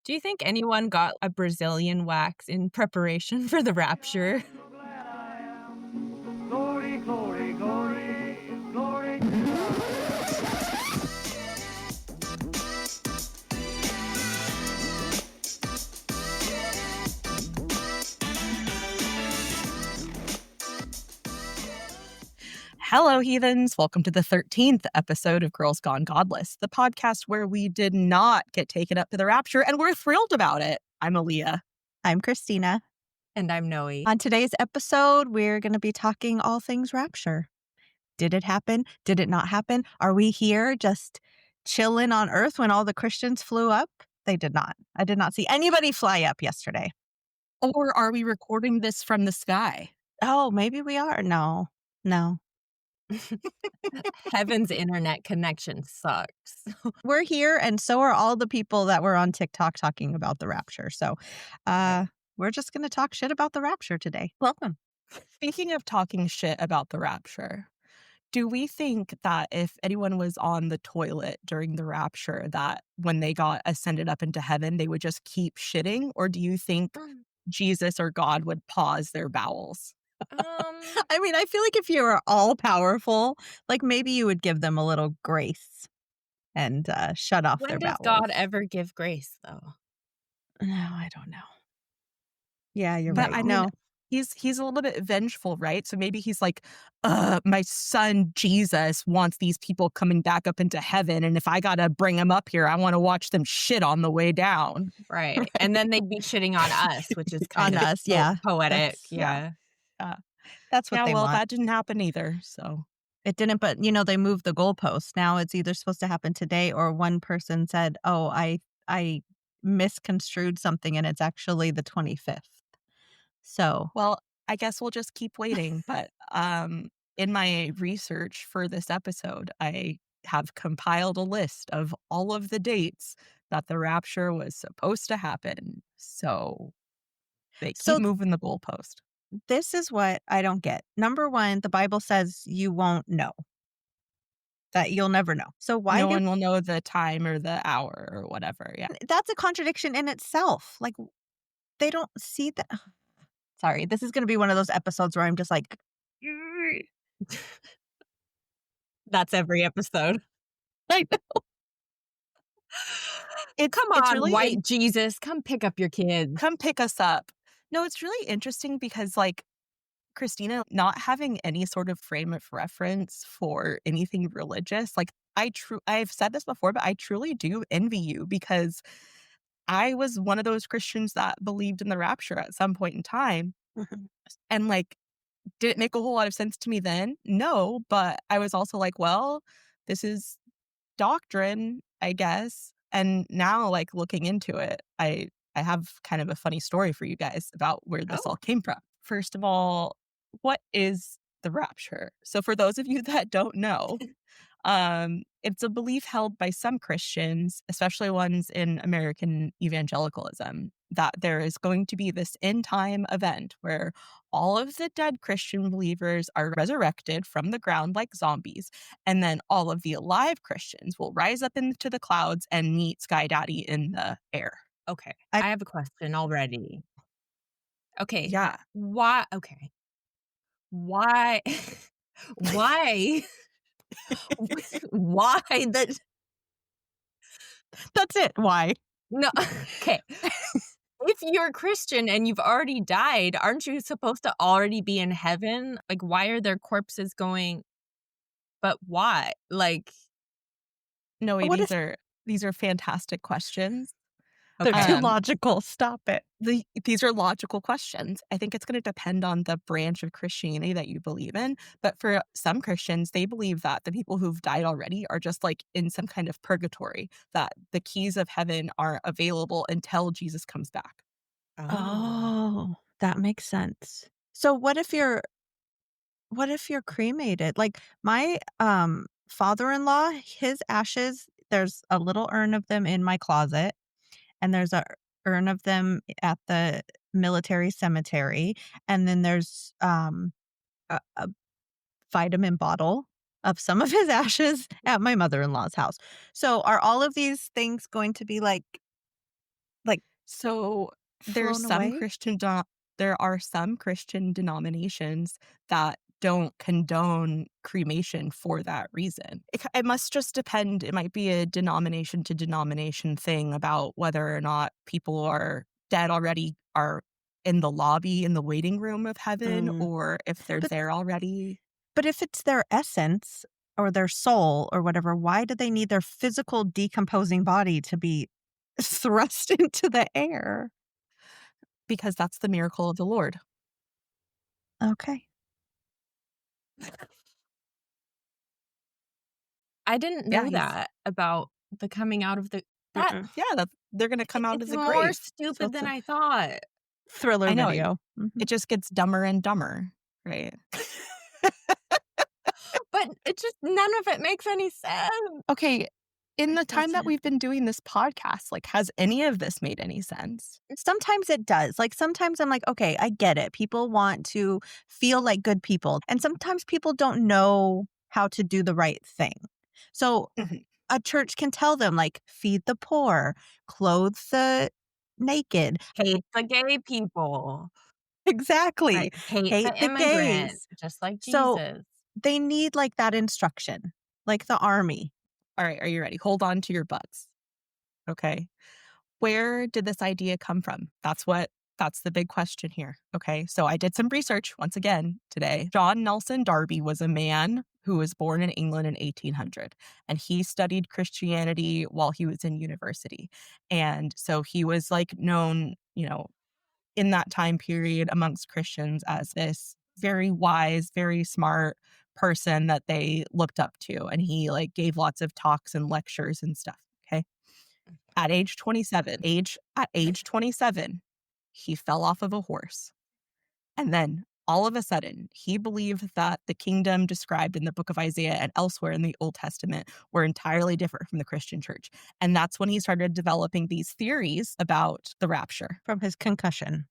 Do you think anyone got a Brazilian wax in preparation for the rapture? So glad I am. Glory, glory, glory, glory to God. Hello, heathens. Welcome to the 13th episode of Girls Gone Godless, the podcast where we did not get taken up to the rapture, and we're thrilled about it. I'm Aaliyah. I'm Christina. And I'm Noe. On today's episode, we're going to be talking all things rapture. Did it happen? Did it not happen? Are we here just chilling on Earth when all the Christians flew up? They did not. I did not see anybody fly up yesterday. Or are we recording this from the sky? Oh, maybe we are. No. Heaven's internet connection sucks. We're here, and so are all the people that were on TikTok talking about the rapture. So we're just going to talk shit about the rapture today. Welcome. Speaking of talking shit about the rapture, do we think that if anyone was on the toilet during the rapture, that when they got ascended up into heaven, they would just keep shitting? Or do you think Jesus or God would pause their bowels? I mean, I feel like if you were all powerful, like maybe you would give them a little grace and shut off When their does bowels. God ever give grace, though? No, I don't know. Yeah, you're But right. I mean, he's a little bit vengeful, right? So maybe he's like, my son Jesus wants these people coming back up into heaven, and if I gotta bring them up here, I want to watch them shit on the way down. Right. And then they'd be shitting on us, which is kind On of us, yeah. poetic. That's- Yeah. That's what Yeah, they well, want. that didn't happen either. So It didn't, but they moved the goalpost. Now it's either supposed to happen today, or one person said, "Oh, I misconstrued something, and it's actually the 25th." So, well, I guess we'll just keep waiting. But in my research for this episode, I have compiled a list of all of the dates that the rapture was supposed to happen. So they keep moving the goalpost. this is what I don't get. Number one, the Bible says you won't know. That you'll never know. So why No one will know the time or the hour or whatever. Yeah. That's a contradiction in itself. Like, they don't see that. Sorry, this is going to be one of those episodes where I'm just like, That's every episode. I know. Come it's on, really white Jesus. Come pick up your kids. Come pick us up. No, it's really interesting because, like, Christina, not having any sort of frame of reference for anything religious, like, I've said this before, but I truly do envy you because I was one of those Christians that believed in the rapture at some point in time. And, like, did it make a whole lot of sense to me then? No, but I was also like, well, this is doctrine, I guess. And now, like, looking into it, I have kind of a funny story for you guys about where this all came from. First of all, what is the rapture? So for those of you that don't know, it's a belief held by some Christians, especially ones in American evangelicalism, that there is going to be this end time event where all of the dead Christian believers are resurrected from the ground like zombies, and then all of the alive Christians will rise up into the clouds and meet Sky Daddy in the air. Okay. I have a question already. Okay. Yeah. Why? Okay. Why? Why? Why that? that's it. Why? No. Okay. If you're a Christian and you've already died, aren't you supposed to already be in heaven? Like, why are their corpses going? But why? Like, No, What these are fantastic questions. They're okay. too logical. Stop it. These are logical questions. I think it's going to depend on the branch of Christianity that you believe in. But for some Christians, they believe that the people who've died already are just like in some kind of purgatory, that the keys of heaven are available until Jesus comes back. Oh, that makes sense. So what if you're cremated? Like my father-in-law, his ashes, there's a little urn of them in my closet, and there's a urn of them at the military cemetery, and then there's a vitamin bottle of some of his ashes at my mother-in-law's house. So are all of these things going to be like like, So there's flown away? there are some Christian denominations that don't condone cremation for that reason. It must just depend. It might be a denomination to denomination thing about whether or not people are dead already, are in the lobby in the waiting room of heaven, Mm. or if they're But there already. but if it's their essence or their soul or whatever, why do they need their physical decomposing body to be thrust into the air? Because that's the miracle of the Lord. Okay. I didn't Yeah, know he's that about the coming out of the that Mm-mm. yeah, they're gonna come out of it's the more grave. So stupid it's than a I thought. Thriller I know, video. it Mhm. just gets dumber and dumber, right? But it just none of it makes any sense. Okay, in It the time that doesn't. we've been doing this podcast, like, has any of this made any sense? Sometimes it does. Like, sometimes I'm like, "Okay, I get it. People want to feel like good people." And sometimes people don't know how to do the right thing. So, Mhm. a church can tell them, like, feed the poor, clothe the naked. Hate the gay people. Exactly. Right. Hate Hate the the immigrant, gays. just like So, Jesus. they need, like, that instruction, like the army. Alright, are you ready? Hold on to your butts, okay? Where did this idea come from? That's the big question here, okay? So I did some research once again today. John Nelson Darby was a man who was born in England in 1800, and he studied Christianity while he was in university. And so he was, like, known, in that time period amongst Christians as this very wise, very smart person that they looked up to, and he, like, gave lots of talks and lectures and stuff, okay? At age 27, he fell off of a horse, and then all of a sudden, he believed that the kingdom described in the book of Isaiah and elsewhere in the Old Testament were entirely different from the Christian church, and that's when he started developing these theories about the rapture From his concussion.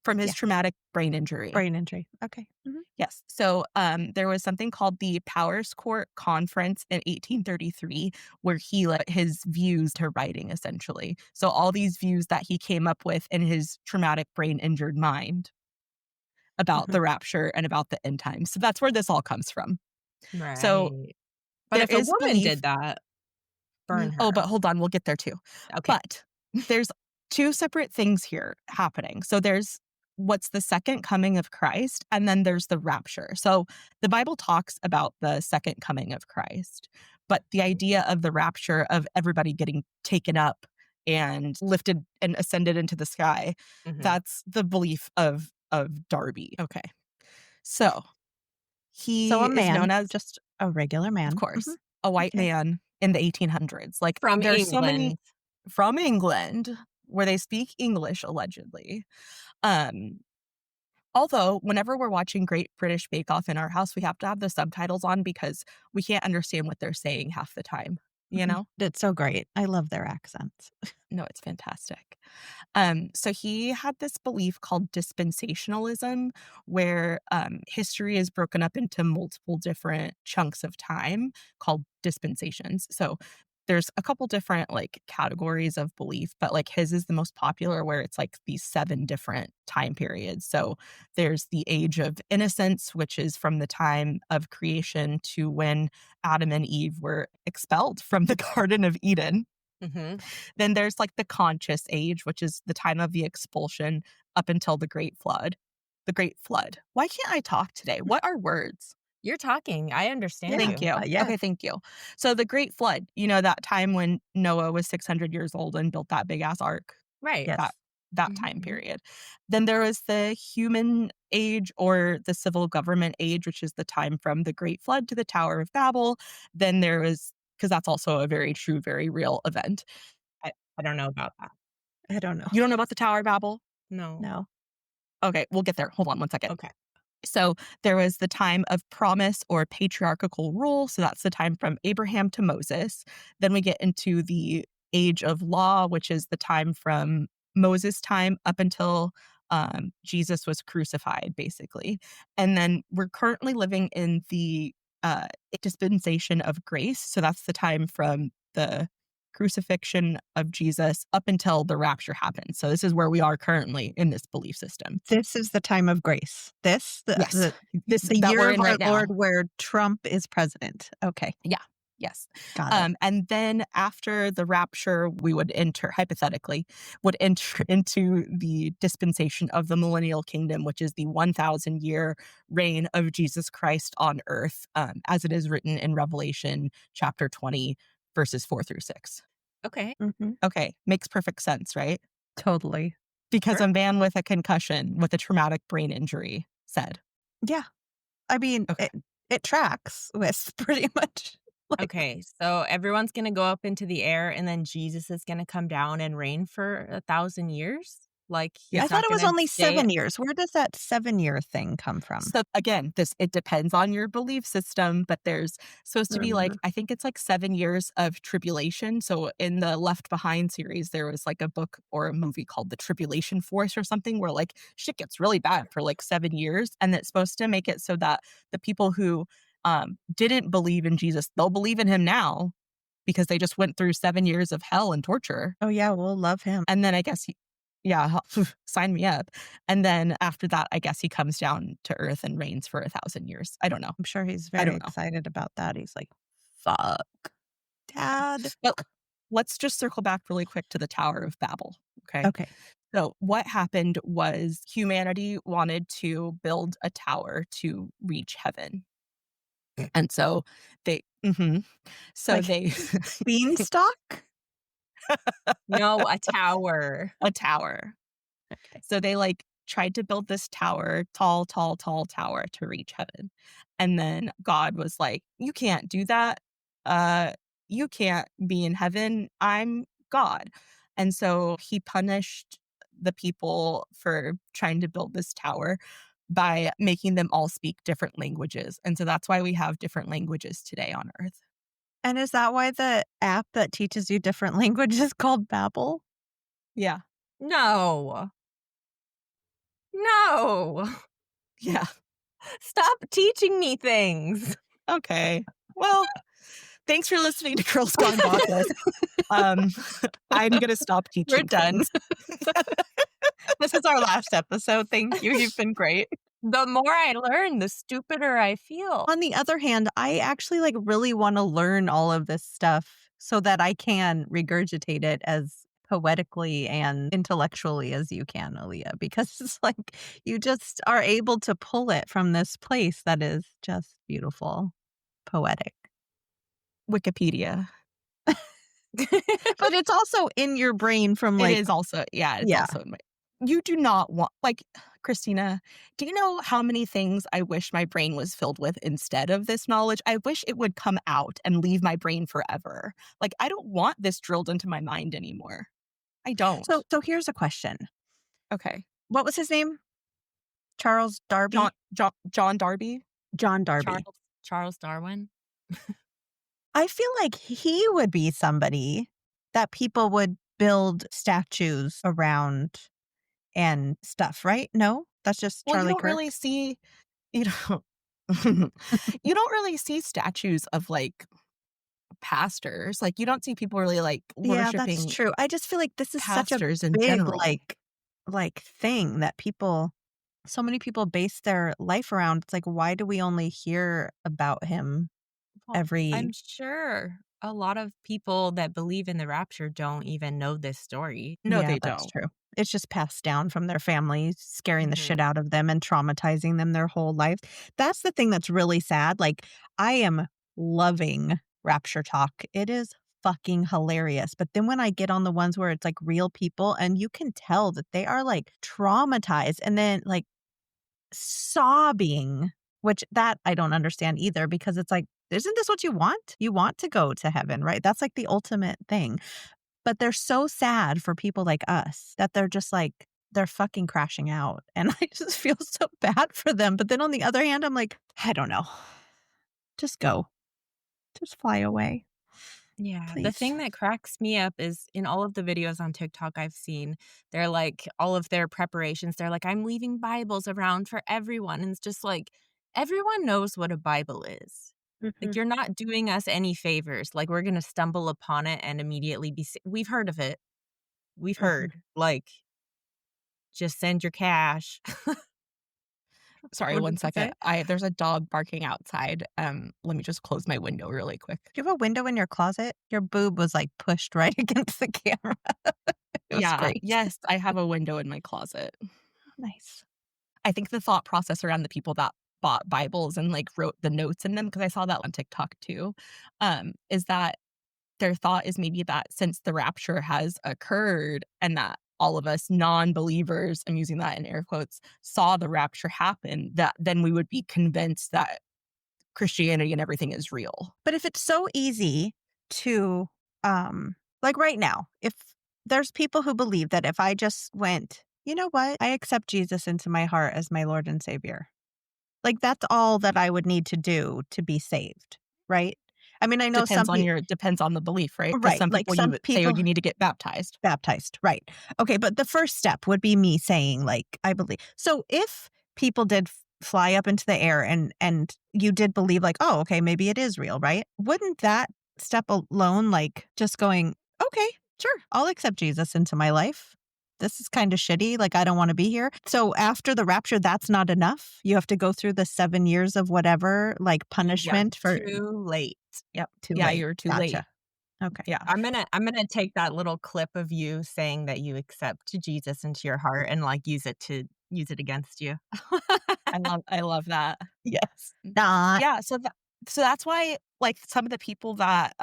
from his Yeah. traumatic brain injury. Brain injury. Okay. Mhm. Yes. So there was something called the Powers Court Conference in 1833 where he let his views to writing, essentially. So all these views that he came up with in his traumatic brain injured mind about Mhm. the rapture and about the end times. So that's where this all comes from. So Right. But there if a is woman belief. did that, burn Oh, but her. hold on, we'll get there too. Okay. But there's two separate things here happening. So there's what's the second coming of Christ, and then there's the rapture. So the Bible talks about the second coming of Christ, but the idea of the rapture of everybody getting taken up and lifted and ascended into the sky, Mhm. that's the belief of Darby. Okay. So So he a is known man, as, just a regular of man. Mhm. course, a white Okay. man in the 1800s. Like, From there's so many England. from England where they speak English, allegedly. Um, Although, whenever we're watching Great British Bake Off in our house, we have to have the subtitles on because we can't understand what they're saying half the time, you Mhm. know? It's so great. I love their accents. No, it's fantastic. So he had this belief called dispensationalism, where history is broken up into multiple different chunks of time called dispensations. So there's a couple different like categories of belief, but like his is the most popular, where it's like these 7 different time periods. So there's the age of innocence, which is from the time of creation to when Adam and Eve were expelled from the Garden of Eden. Mhm. Then there's like the conscious age, which is the time of the expulsion up until the Great Flood. The Great Flood. Why can't I talk today? What are words? You're talking. I understand Yeah. Thank you. you. Yeah. Okay, thank you. So the Great Flood, that time when Noah was 600 years old and built that big ass ark, Right. that Yes. that Mhm, time mhm. period. Then there was the human age or the civil government age, which is the time from the Great Flood to the Tower of Babel. Then there was, because that's also a very true, very real event. I don't know about that. I don't know. You don't know about the Tower of Babel? No. No. Okay, we'll get there. Hold on one second. Okay. So there was the time of promise or patriarchal rule. So that's the time from Abraham to Moses. Then we get into the age of law, which is the time from Moses' time up until Jesus was crucified, basically. And then we're currently living in the uh, dispensation of grace. So that's the time from the crucifixion of Jesus up until the rapture happened. So this is where we are currently in this belief system. This is the time of grace. This, Yes. This the that year we're of in our right now. Lord where Trump is president. Okay, Yeah. Yes. got it. And then after the rapture, we would hypothetically, would enter into the dispensation of the millennial kingdom, which is the 1,000-year reign of Jesus Christ on earth, as it is written in Revelation chapter 20, verses 4-6. Okay. Mhm. Okay, makes perfect sense, right? Totally. Because Sure. a man with a concussion with a traumatic brain injury said. Yeah. I mean, Okay. it tracks with pretty much, like, Okay, so everyone's gonna go up into the air, and then Jesus is gonna come down and reign for 1,000 years? Like, Yeah. I he's thought not it was gonna only stay. 7 years. Where does that 7-year thing come from? So again, it depends on your belief system, but there's supposed to be like, Mm. I think it's like 7 years of tribulation. So in the Left Behind series, there was like a book or a movie called The Tribulation Force or something where like shit gets really bad for like 7 years. And it's supposed to make it so that the people who didn't believe in Jesus, they'll believe in him now because they just went through 7 years of hell and torture. Oh, yeah, we'll love him. And then I guess yeah, sign me up. And then after that, I guess he comes down to earth and reigns for 1,000 years. I don't know. I'm sure he's I very don't know. excited about that. He's like, "Fuck, Dad." But let's just circle back really quick to the Tower of Babel. Okay. Okay. So what happened was humanity wanted to build a tower to reach heaven. And so they, so Like they, beanstalk? No, a tower. a tower. Okay. So they like tried to build this tower, tall, tall, tall tower to reach heaven. And then God was like, "You can't do that. Uh you can't be in heaven. I'm God." And so he punished the people for trying to build this tower by making them all speak different languages. And so that's why we have different languages today on earth. And is that why the app that teaches you different languages is called Babbel? Yeah. No. No. Yeah. Stop teaching me things. Okay. Well, thanks for listening to Girls Gone Godless. Um, I'm gonna stop We're teaching done. things. This is our last episode. Thank you. You've been great. The more I learn, the stupider I feel. On the other hand, I actually like really want to learn all of this stuff so that I can regurgitate it as poetically and intellectually as you can, Aaliyah, because it's like you just are able to pull it from this place that is just beautiful, poetic. Wikipedia. But it's also in your brain from It like, is also, yeah, it's yeah. also in my. You do not want, like, Christina, do you know how many things I wish my brain was filled with instead of this knowledge? I wish it would come out and leave my brain forever. Like, I don't want this drilled into my mind anymore. I don't. So here's a question. Okay. What was his name? Charles Darby? John Darby? John Darby. Charles Darwin. I feel like he would be somebody that people would build statues around and stuff, right? No? That's just Well, you Charlie don't Kirk? really see, you know, you don't really see statues of like pastors. Like, you don't see people really like Yeah, that's worshiping true. I just feel like this is such a pastors in big, general. like thing that people so many people base their life around. It's like, why do we only hear about him Well, I'm every sure a lot of people that believe in the rapture don't even know this story. No, Yeah, they that's don't. true. It's just passed down from their families, scaring the shit Mhm. out of them and traumatizing them their whole life. That's the thing that's really sad. Like, I am loving Rapture Talk. It is fucking hilarious. But then when I get on the ones where it's like real people and you can tell that they are like traumatized and then like sobbing, which that I don't understand either because it's like, isn't this what you want? You want to go to heaven, right? That's like the ultimate thing. But they're so sad for people like us that they're just like, they're fucking crashing out. And I just feel so bad for them. But then on the other hand, I'm like, I don't know. Just go. Just fly away. Yeah, the Please. thing that cracks me up is in all of the videos on TikTok I've seen, they're like all of their preparations, they're like, I'm leaving Bibles around for everyone. And it's just like, everyone knows what a Bible is. Mhm. Like, you're not doing us any favors, like, we're gonna stumble upon it and immediately be we've heard of it. We've Mhm. heard. Like, just send your cash. Sorry, What one did you second. say? There's a dog barking outside. Let me just close my window really quick. Do you have a window in your closet? Your boob was, like, pushed right against the camera. It was Yeah, great. yes, I have a window in my closet. Nice. I think the thought process around the people that bought Bibles and, like, wrote the notes in them, because I saw that on TikTok too, is that their thought is maybe that since the rapture has occurred and that all of us non-believers, I'm using that in air quotes, saw the rapture happen, that then we would be convinced that Christianity and everything is real. But if it's so easy to, like right now, if there's people who believe that if I just went, "You know what? I accept Jesus into my heart as my Lord and Savior." Like, that's all that I would need to do to be saved, right? I mean, I know some people. Depends on the belief, right? Because Right, some like, people you some would say, "Oh, people you need to get baptized." baptized, right. Okay, but the first step would be me saying, like, "I believe." So if people did fly up into the air and you did believe, like, "Oh, okay, maybe it is real," right? Wouldn't that step alone, like, just going, "Okay, sure, I'll accept Jesus into my life. This is kinda shitty, like, I don't wanna be here." So after the rapture, that's not enough? You have to go through the 7 years of whatever, like, Yep, punishment for too late. Yep. too Yeah, late. you're too late. Gotcha. Okay. Yeah. I'm gonna take that little clip of you saying that you accept Jesus into your heart and, like, use it against you. I love that. Yes. Not. Yeah, so that's why, like, some of the people that,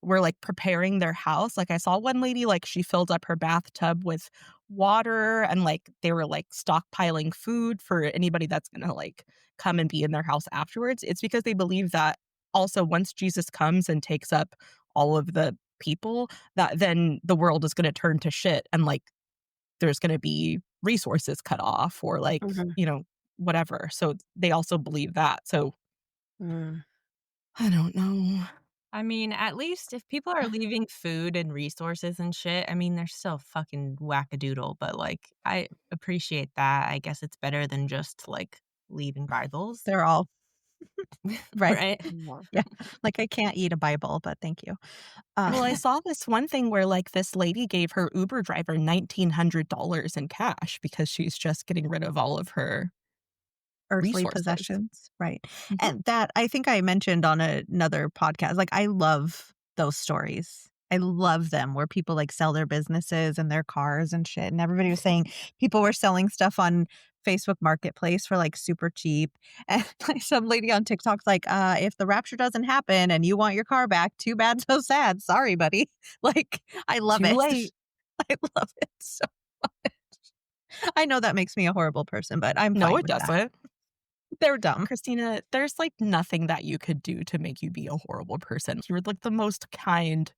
were, like, preparing their house, like, I saw one lady, like, she filled up her bathtub with water and, like, they were, like, stockpiling food for anybody that's gonna, like, come and be in their house afterwards. It's because they believe that also once Jesus comes and takes up all of the people, that then the world is gonna turn to shit and, like, there's gonna be resources cut off or, like, Mhm. whatever. So they also believe that. So Mm. I don't know. I mean, at least if people are leaving food and resources and shit, I mean, they're still fucking wackadoodle, but, like, I appreciate that. I guess it's better than just, like, leaving Bibles, They're all right. right? Yeah. Yeah. Like, I can't eat a Bible, but thank you. Uh, Well, I saw this one thing where, like, this lady gave her Uber driver $1,900 in cash because she's just getting rid of all of her earthly resources. possessions, right. Mhm. And that I think I mentioned on another podcast, like, I love those stories. I love them where people, like, sell their businesses and their cars and shit, and everybody was saying people were selling stuff on Facebook Marketplace for, like, super cheap, and, like, some lady on TikTok's like, if the rapture doesn't happen and you want your car back, too bad, so sad. Sorry, buddy." Like, I love Too it. late. I love it so much. I know that makes me a horrible person, but I'm No, fine it with that. doesn't. They're dumb. Christina, there's, like, nothing that you could do to make you be a horrible person. You're, like, the most kind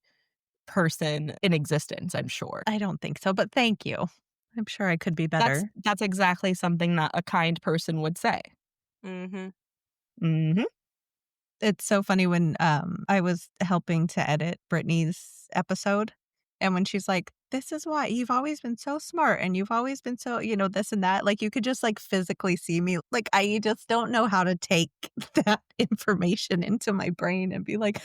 person in existence, I'm sure. I don't think so, but thank you. I'm sure I could be That's better. that's exactly something that a kind person would say. Mhm. Mhm. It's so funny when, I was helping to edit Brittany's episode, and when she's like, "This is why you've always been so smart, and you've always been so, this and that," like, you could just, like, physically see me, like, I just don't know how to take that information into my brain and be like,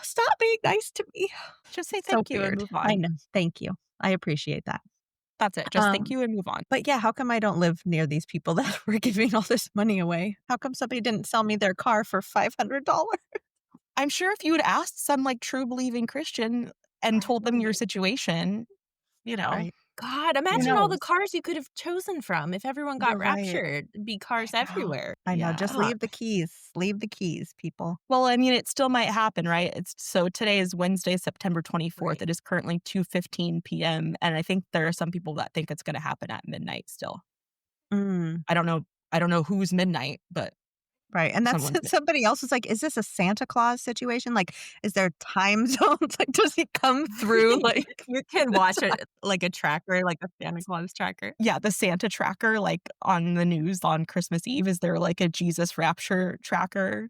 "Stop being nice to me." Just say So thank you and weird. move I on. know. Thank you. I appreciate that. That's it. Just thank Um you and move on. But yeah, how come I don't live near these people that were giving all this money away? How come somebody didn't sell me their car for $500? I'm sure if you had asked some, like, true believing Christian and told them your Right. situation, Right. God, who imagine all the knows? cars you could have chosen from if everyone got You're right. raptured. It'd be cars I know. everywhere. I know. Just Yeah. Fuck. leave the keys. Leave the keys, people. Well, I mean, it still might happen, right? So today is Wednesday, September 24th. Right. It is currently 2:15 PM, and I think there are some people that think it's gonna happen at midnight still. Mm, I don't know whose midnight, but right. And that's someone's somebody else was like, "Is this a Santa Claus situation? Like, is there time zones? Like, does he come through like You can watch it like a tracker, like a Santa Claus tracker. Yeah, the Santa tracker, like, on the news on Christmas Eve. Is there, like, a Jesus rapture tracker?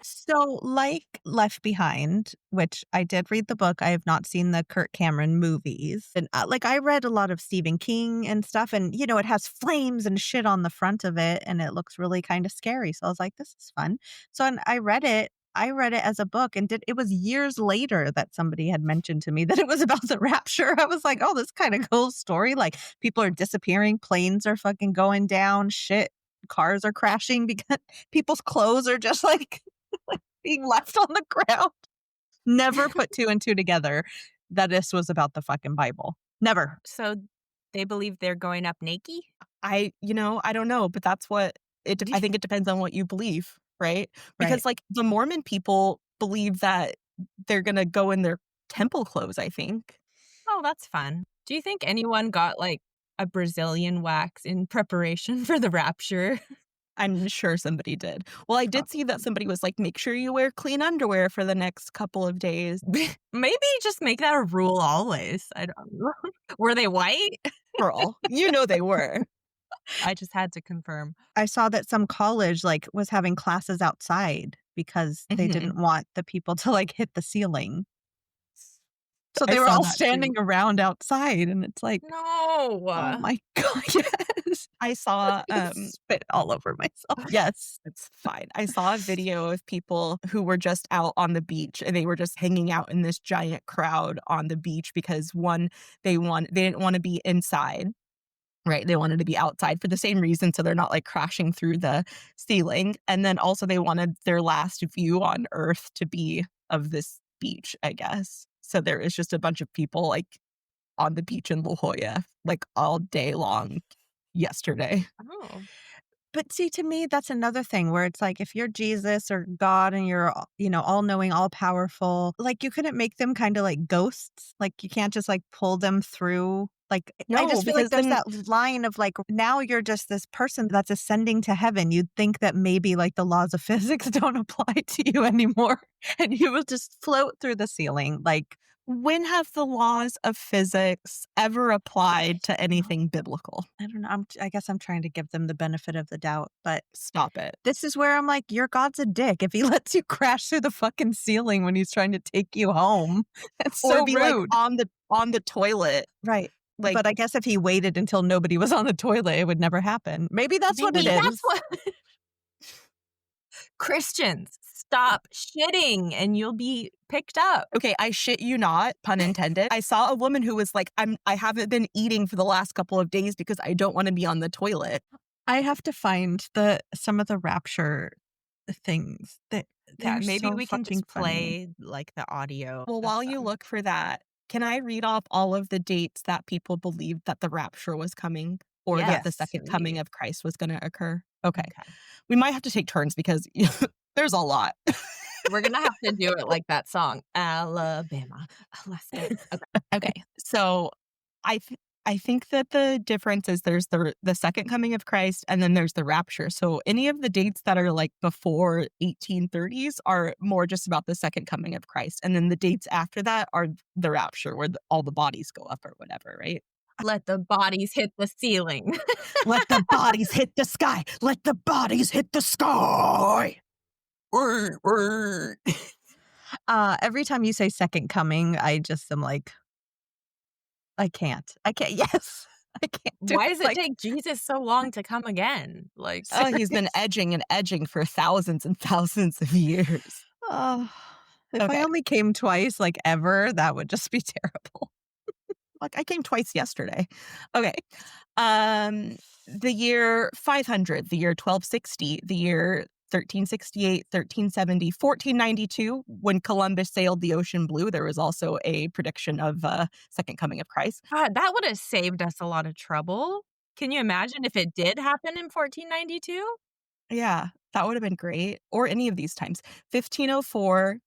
So, like Left Behind, which I did read the book, I have not seen the Kirk Cameron movies, and, like, I read a lot of Stephen King and stuff, and, it has flames and shit on the front of it, and it looks really kinda scary, so I was like, "This is fun." So, and I read it, I read it as a book and it was years later that somebody had mentioned to me that it was about the rapture. I was like, oh, this kind of cool story. Like people are disappearing, planes are fucking going down, shit, cars are crashing because people's clothes are just like, like being left on the ground. Never put two and two together that this was about the fucking Bible. Never. So they believe they're going up naked? I don't know, but that's what I think it depends on what you believe, right? Because like the Mormon people believe that they're going to go in their temple clothes, I think. Oh, that's fun. Do you think anyone got like a Brazilian wax in preparation for the rapture? I'm sure somebody did. Well, I did see that somebody was like, make sure you wear clean underwear for the next couple of days. Maybe just make that a rule always. I don't know. Were they white? Girl, they were. I just had to confirm. I saw that some college like was having classes outside because they didn't want the people to like hit the ceiling. So they were all standing around outside and it's like, no. Oh my God, yes. I saw spit all over myself. Yes. It's fine. I saw a video of people who were just out on the beach and they were just hanging out in this giant crowd on the beach because they didn't want to be inside. Right. They wanted to be outside for the same reason. So they're not like crashing through the ceiling. And then also they wanted their last view on Earth to be of this beach, I guess. So there is just a bunch of people like on the beach in La Jolla, like all day long yesterday. Oh. But see, to me, that's another thing where it's like, if you're Jesus or God and you're, all knowing, all powerful, like you couldn't make them kind of like ghosts. Like you can't just like pull them through. Like, No, I just feel like because there's that line of like, now you're just this person that's ascending to heaven. You'd think that maybe like the laws of physics don't apply to you anymore and you will just float through the ceiling. Like, when have the laws of physics ever applied to anything biblical? I don't know. I guess I'm trying to give them the benefit of the doubt, but stop it. This is where I'm like, your God's a dick if he lets you crash through the fucking ceiling when he's trying to take you home. That's so or be rude. like on the toilet. Right. Like, but I guess if he waited until nobody was on the toilet, it would never happen. Maybe that's what it is. That's what Christians, stop shitting and you'll be picked up. Okay, I shit you not, pun intended. I saw a woman who was like, I haven't been eating for the last couple of days because I don't want to be on the toilet. I have to find some of the Rapture things that maybe so we can just play like the audio. Well, while you look for that, can I read off all of the dates that people believed that the rapture was coming or that the second coming of Christ was going to occur? Okay. We might have to take turns because there's a lot. We're going to have to do it like that song, Alabama, Alaska. Okay. So I think that the difference is there's the second coming of Christ and then there's the rapture. So any of the dates that are like before 1830s are more just about the second coming of Christ. And then the dates after that are the rapture where all the bodies go up or whatever, right? Let the bodies hit the ceiling. Let the bodies hit the sky. Let the bodies hit the sky. Every time you say second coming, I just am like, I can't. Yes. I can't do Why does it take Jesus so long to come again? Like, he's been edging and edging for thousands and thousands of years. If I only came twice, like ever, that would just be terrible. Like I came twice yesterday. Okay. The year 500, the year 1260, the year 1368, 1370, 1492, when Columbus sailed the ocean blue, there was also a prediction of second coming of Christ. God, that would have saved us a lot of trouble. Can you imagine if it did happen in 1492? Yeah, that would have been great. Or any of these times. 1504,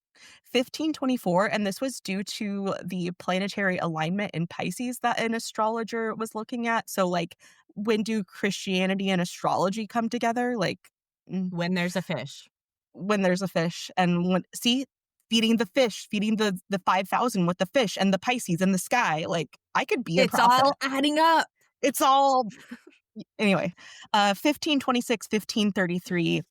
1524, and this was due to the planetary alignment in Pisces that an astrologer was looking at. So, like, when do Christianity and astrology come together? Like, when there's a fish. When there's a fish. And feeding the fish, feeding the 5,000 with the fish and the Pisces and the sky. Like, I could be a prophet. It's all adding up. It's all... Anyway, 1526, 1533...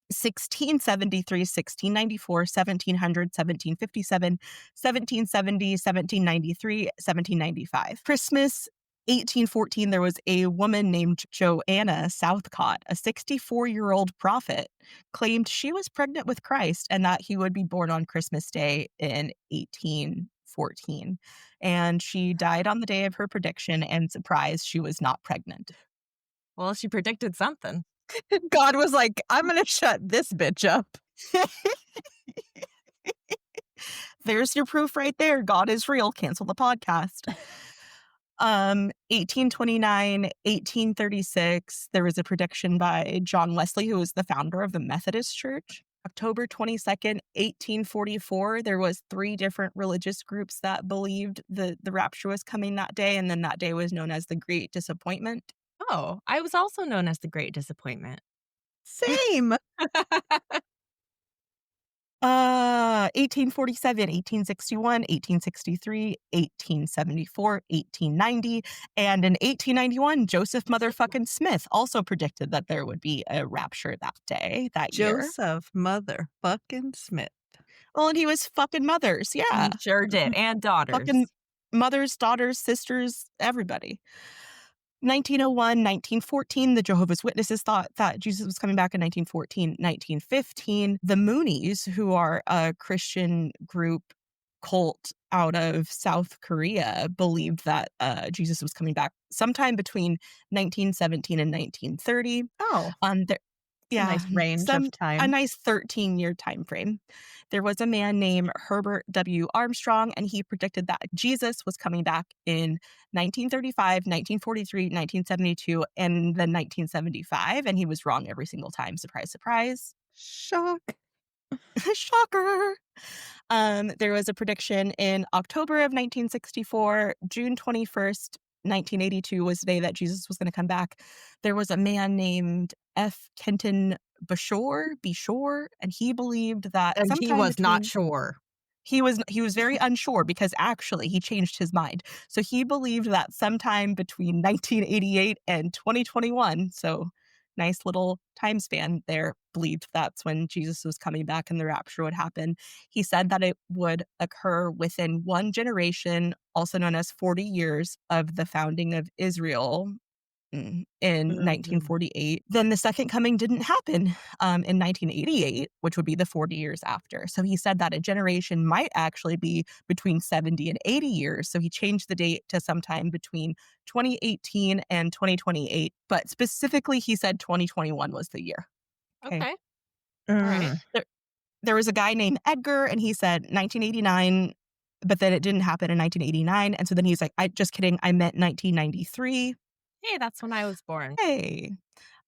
1673, 1694, 1700, 1757, 1770, 1793, 1795. Christmas 1814, there was a woman named Joanna Southcott, a 64-year-old prophet, claimed she was pregnant with Christ and that he would be born on Christmas Day in 1814. And she died on the day of her prediction, and surprise, she was not pregnant. Well, she predicted something. God was like, I'm going to shut this bitch up. There's your proof right there. God is real. Cancel the podcast. 1829, 1836, there was a prediction by John Wesley, who was the founder of the Methodist Church. October 22nd, 1844, there was 3 different religious groups that believed the rapture was coming that day, and then that day was known as the Great Disappointment. Oh, I was also known as the Great Disappointment. Same. 1847, 1861, 1863, 1874, 1890, and in 1891, Joseph motherfucking Smith also predicted that there would be a rapture that day, that year. Joseph motherfucking Smith. Well, and he was fucking mothers, yeah. He sure did, and daughters. Fucking mothers, daughters, sisters, everybody. 1901, 1914, the Jehovah's Witnesses thought that Jesus was coming back in 1914. 1915, the Moonies, who are a Christian group cult out of South Korea, believed that Jesus was coming back sometime between 1917 and 1930. Oh, There, a yeah, nice range of a time. nice 13-year time frame. There was a man named Herbert W. Armstrong, and he predicted that Jesus was coming back in 1935, 1943, 1972, and then 1975, and he was wrong every single time. Surprise, surprise. Shock. Shocker. There was a prediction in October of 1964, June 21st, 1982 was the day that Jesus was going to come back. There was a man named F. Kenton Beshore, and he believed that And he sometime was not between sure. he was very unsure because actually he changed his mind. So he believed that sometime between 1988 and 2021, so nice little time span there, believed that's when Jesus was coming back and the rapture would happen. He said that it would occur within one generation, also known as 40 years of the founding of Israel in 1948. Then the second coming didn't happen in 1988, which would be the 40 years after. So he said that a generation might actually be between 70 and 80 years. So he changed the date to sometime between 2018 and 2028. But specifically, he said 2021 was the year. Okay. All right. There was a guy named Edgar, and he said 1989, but then it didn't happen in 1989. And so then he's like, just kidding. I meant 1993. Hey, that's when I was born. Hey.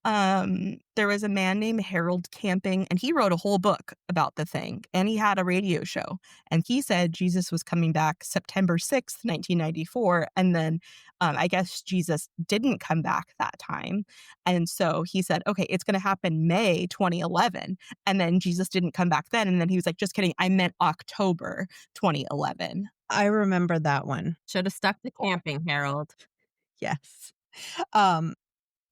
There was a man named Harold Camping, and he wrote a whole book about the thing, and he had a radio show, and he said Jesus was coming back September 6th, 1994, and then I guess Jesus didn't come back that time, and so he said, okay, it's going to happen May 2011, and then Jesus didn't come back then, and then he was like, just kidding, I meant October 2011. I remember that one. Should have stuck to camping, Harold. Yes.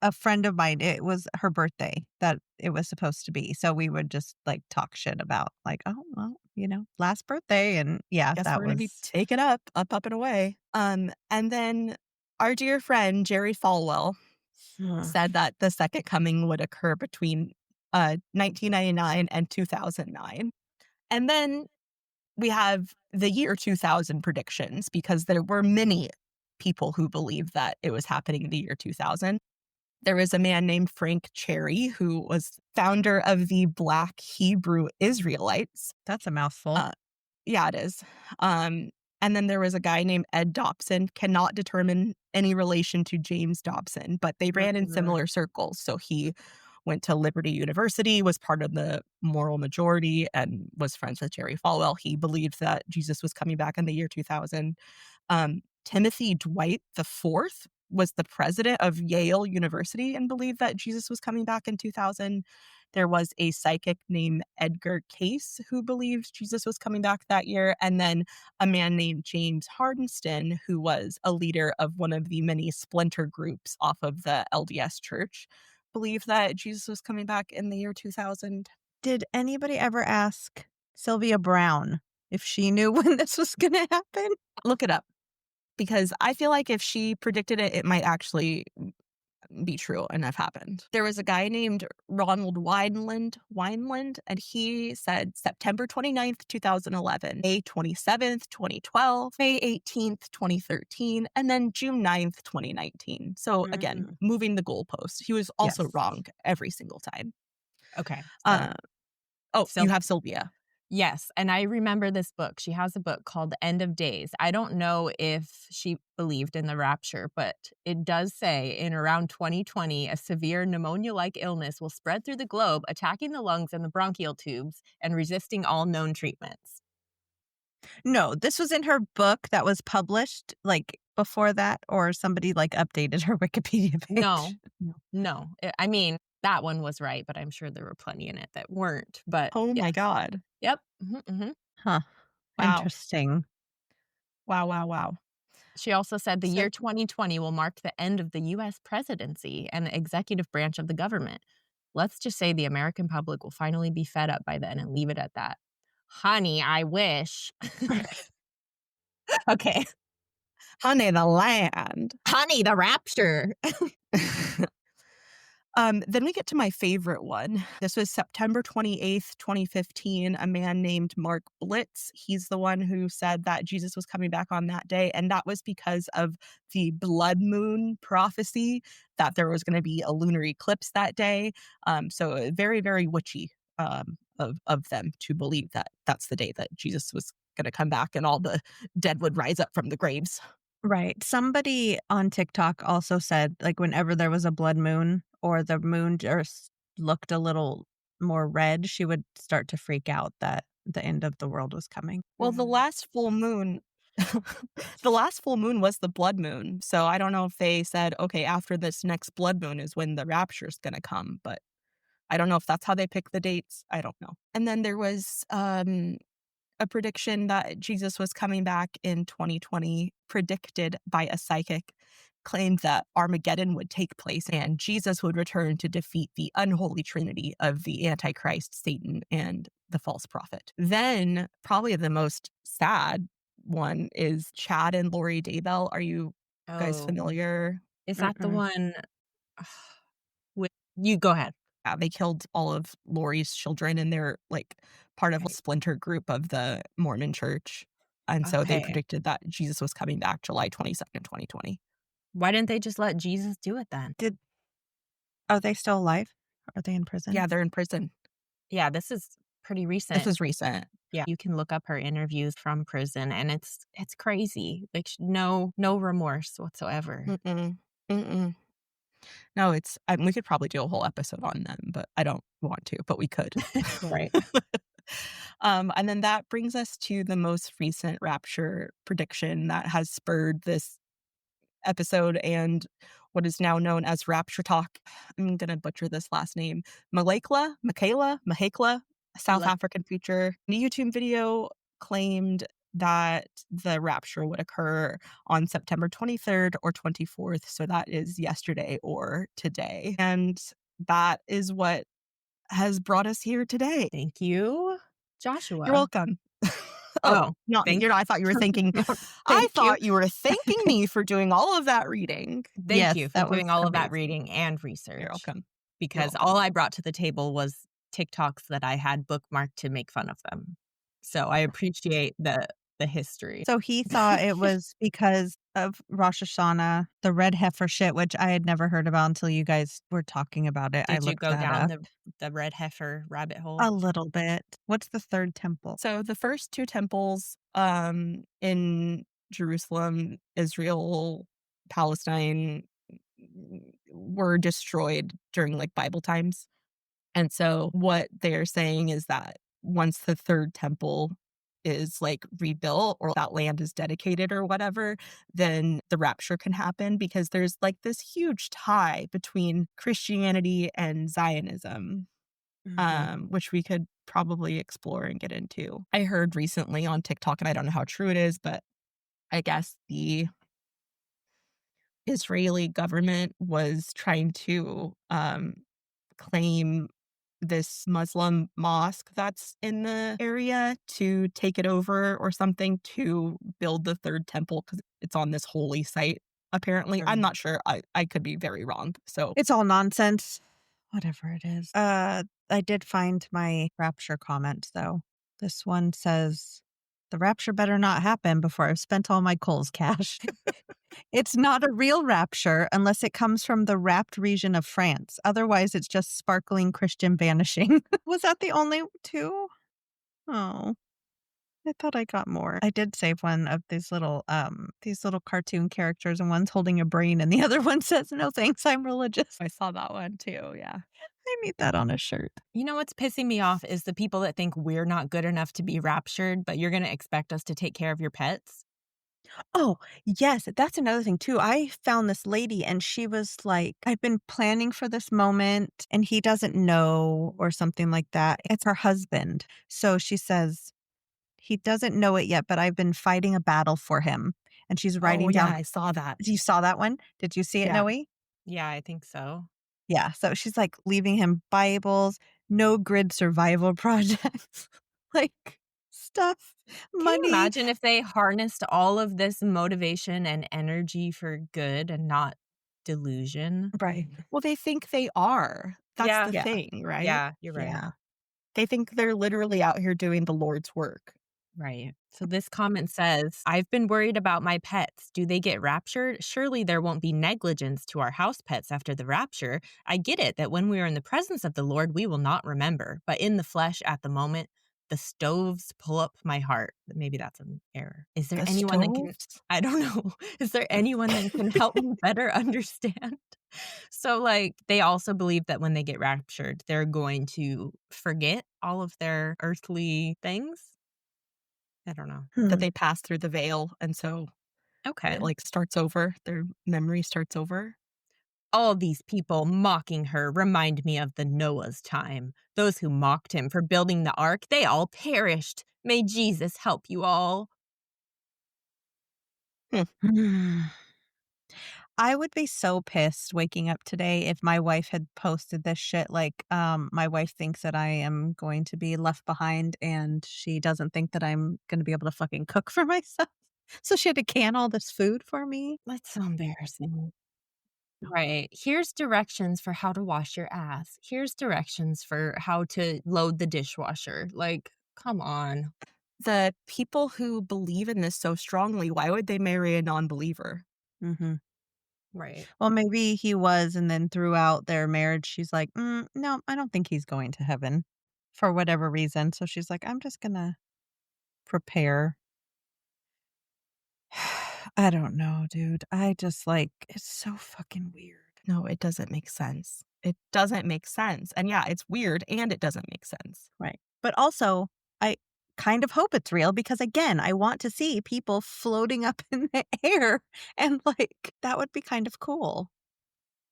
A friend of mine, it was her birthday that it was supposed to be. So we would just like talk shit about like, oh, well, last birthday. And yeah, Guess that we're going to was be taken up and away. And then our dear friend Jerry Falwell said that the second coming would occur between 1999 and 2009. And then we have the year 2000 predictions because there were many people who believed that it was happening in the year 2000. There was a man named Frank Cherry who was founder of the Black Hebrew Israelites. That's a mouthful. Yeah, it is. And then there was a guy named Ed Dobson, cannot determine any relation to James Dobson, but they ran in similar circles. So he went to Liberty University, was part of the moral majority, and was friends with Jerry Falwell. He believed that Jesus was coming back in the year 2000. Timothy Dwight IV was the president of Yale University and believed that Jesus was coming back in 2000. There was a psychic named Edgar Case who believed Jesus was coming back that year. And then a man named James Hardenston, who was a leader of one of the many splinter groups off of the LDS Church, believed that Jesus was coming back in the year 2000. Did anybody ever ask Sylvia Brown if she knew when this was going to happen? Look it up. because I feel like if she predicted it, it might actually be true and have happened. There was a guy named Ronald Wineland, and he said September 29th, 2011, May 27th, 2012, May 18th, 2013, and then June 9th, 2019. So again, Mm. moving the goalpost. He was also Yes. wrong every single time. Okay. Uh, oh, So you have Sylvia. yes, and I remember this book. She has a book called End of Days. I don't know if she believed in the rapture, but it does say in around 2020, a severe pneumonia-like illness will spread through the globe, attacking the lungs and the bronchial tubes and resisting all known treatments. No, this was in her book that was published, like, before that, or somebody, like, updated her Wikipedia No, page. no. I mean, that one was right, but I'm sure there were plenty in it that weren't. But Oh my yes. God. Yep. Mhm. Huh, Wow. interesting. Wow, wow, wow. She also said the So year 2020 will mark the end of the US presidency and the executive branch of the government. Let's just say the American public will finally be fed up by then and leave it at that. Honey, I wish. Okay. honey, the land. Honey, the rapture. Then we get to my favorite one. This was September 28th, 2015. A man named Mark Blitz. He's the one who said that Jesus was coming back on that day. And that was because of the blood moon prophecy that there was going to be a lunar eclipse that day. So very, very witchy of them to believe that that's the day that Jesus was going to come back and all the dead would rise up from the graves. Right. Somebody on TikTok also said, like, whenever there was a blood moon or the moon just looked a little more red, she would start to freak out that the end of the world was coming. Well, the last full moon the last full moon was the blood moon. So I don't know if they said, okay, after this next blood moon is when the rapture's gonna come, but I don't know if that's how they pick the dates. I don't know. And then there was a prediction that Jesus was coming back in 2020, predicted by a psychic, claimed that Armageddon would take place and Jesus would return to defeat the unholy trinity of the Antichrist, Satan, and the false prophet. Then, probably the most sad one is Chad and Lori Daybell. Are you guys Oh, familiar? is that the Mm-mm. one with you go ahead. Yeah, they killed all of Lori's children, and they're like part of a Okay. splinter group of the Mormon church. And so they Okay. predicted that Jesus was coming back July 22nd, 2020. Why didn't they just let Jesus do it then? Are they still alive? Are they in prison? Yeah, they're in prison. Yeah, this is pretty This recent. was recent. Yeah, you can look up her interviews from prison, and it's crazy. Like no remorse whatsoever. Mm-mm. Mm-mm. No, we could probably do a whole episode on them, but I don't want to, but we could. Right. And then that brings us to the most recent Rapture prediction that has spurred this episode and what is now known as Rapture Talk. I'm going to butcher this last name. Mahekla, a South Like, African preacher. A YouTube video claimed that the rapture would occur on September 23rd or 24th. So that is yesterday or today. And that is what has brought us here today. thank you, You're Joshua. welcome. Oh, Oh, not me. thank I thought you were thinking, I thank you. thought you were thanking me for doing all of that reading. Thank Yes, you for that was doing all of that amazing. reading and You're research welcome. because welcome. all I brought to the table was TikToks that I had bookmarked to make fun of them. So I appreciate the history. So he thought it was because of Rosh Hashanah, the red heifer shit, which I had never heard about until you guys were talking about it. I Did you looked go that down up the red heifer rabbit hole? a little bit. What's the third temple? So the first two temples in Jerusalem, Israel, Palestine were destroyed during like Bible times. And so what they're saying is that once the third temple is like rebuilt or that land is dedicated or whatever, then the rapture can happen because there's like this huge tie between Christianity and Zionism, Mhm. which we could probably explore and get into. I heard recently on TikTok, and I don't know how true it is, but I guess the Israeli government was trying to claim this Muslim mosque that's in the area to take it over or something to build the third temple because it's on this holy site, apparently. I'm Right. not sure. I could be very wrong. So, It's all nonsense. Whatever it is. I did find my rapture comment though. This one says, "The rapture better not happen before I've spent all my Kohl's cash." It's not a real rapture unless it comes from the wrapped region of France. Otherwise, it's just sparkling Christian vanishing. Was that the only two? Oh, I thought I got more. I did save one of these little cartoon characters, and one's holding a brain, and the other one says, "No thanks, I'm religious." I saw that one too. Yeah. I need that on a shirt. You know what's pissing me off is the people that think we're not good enough to be raptured, but you're gonna expect us to take care of your pets? Oh, yes, that's another thing too. I found this lady and she was like, "I've been planning for this moment and he doesn't know," or something like that. It's her husband. So she says, "He doesn't know it yet, but I've been fighting a battle for him." And she's Oh, writing yeah. down. I saw that. You saw that one? Did you see it, Yeah. Noe? Yeah, I think so. Yeah. So she's like leaving him Bibles, no grid survival projects, like stuff, Can you money. imagine if they harnessed all of this motivation and energy for good and not delusion? Right. Well, they think they are. That's Yeah. the Yeah. thing, right? Yeah, you're right. Yeah. They think they're literally out here doing the Lord's work. Right. So this comment says, I've been worried about my pets. Do they get raptured? Surely there won't be negligence to our house pets after the rapture. I get it that when we are in the presence of the Lord, we will not remember, but in the flesh at the moment, the stoves pull up my heart. Maybe that's an error. Is there The anyone that can, stoves? I don't know. Is there anyone that can help me better understand? So, like, they also believe that when they get raptured, they're going to forget all of their earthly things. I don't know. That Hmm. they pass through the veil, and so Okay. it, like, starts over, their memory starts over. All these people mocking her remind me of the Noah's time. Those who mocked him for building the ark, they all perished. May Jesus help you all. Hmm. I would be so pissed waking up today if my wife had posted this shit like, my wife thinks that I am going to be left behind and she doesn't think that I'm gonna be able to fucking cook for myself. So she had to can all this food for me. That's so embarrassing. Right. Here's directions for how to wash your ass. Here's directions for how to load the dishwasher. Like, come on. The people who believe in this so strongly, why would they marry a non-believer? Mhm. Right. Well, maybe he was, and then throughout their marriage, she's like, no, I don't think he's going to heaven for whatever reason." So she's like, "I'm just gonna prepare." I don't know, dude. I just like it's so fucking weird. No, it doesn't make sense. It doesn't make sense, and yeah, it's weird, and it doesn't make sense. Right. But also, I kind of hope it's real because again, I want to see people floating up in the air and like that would be kind of cool.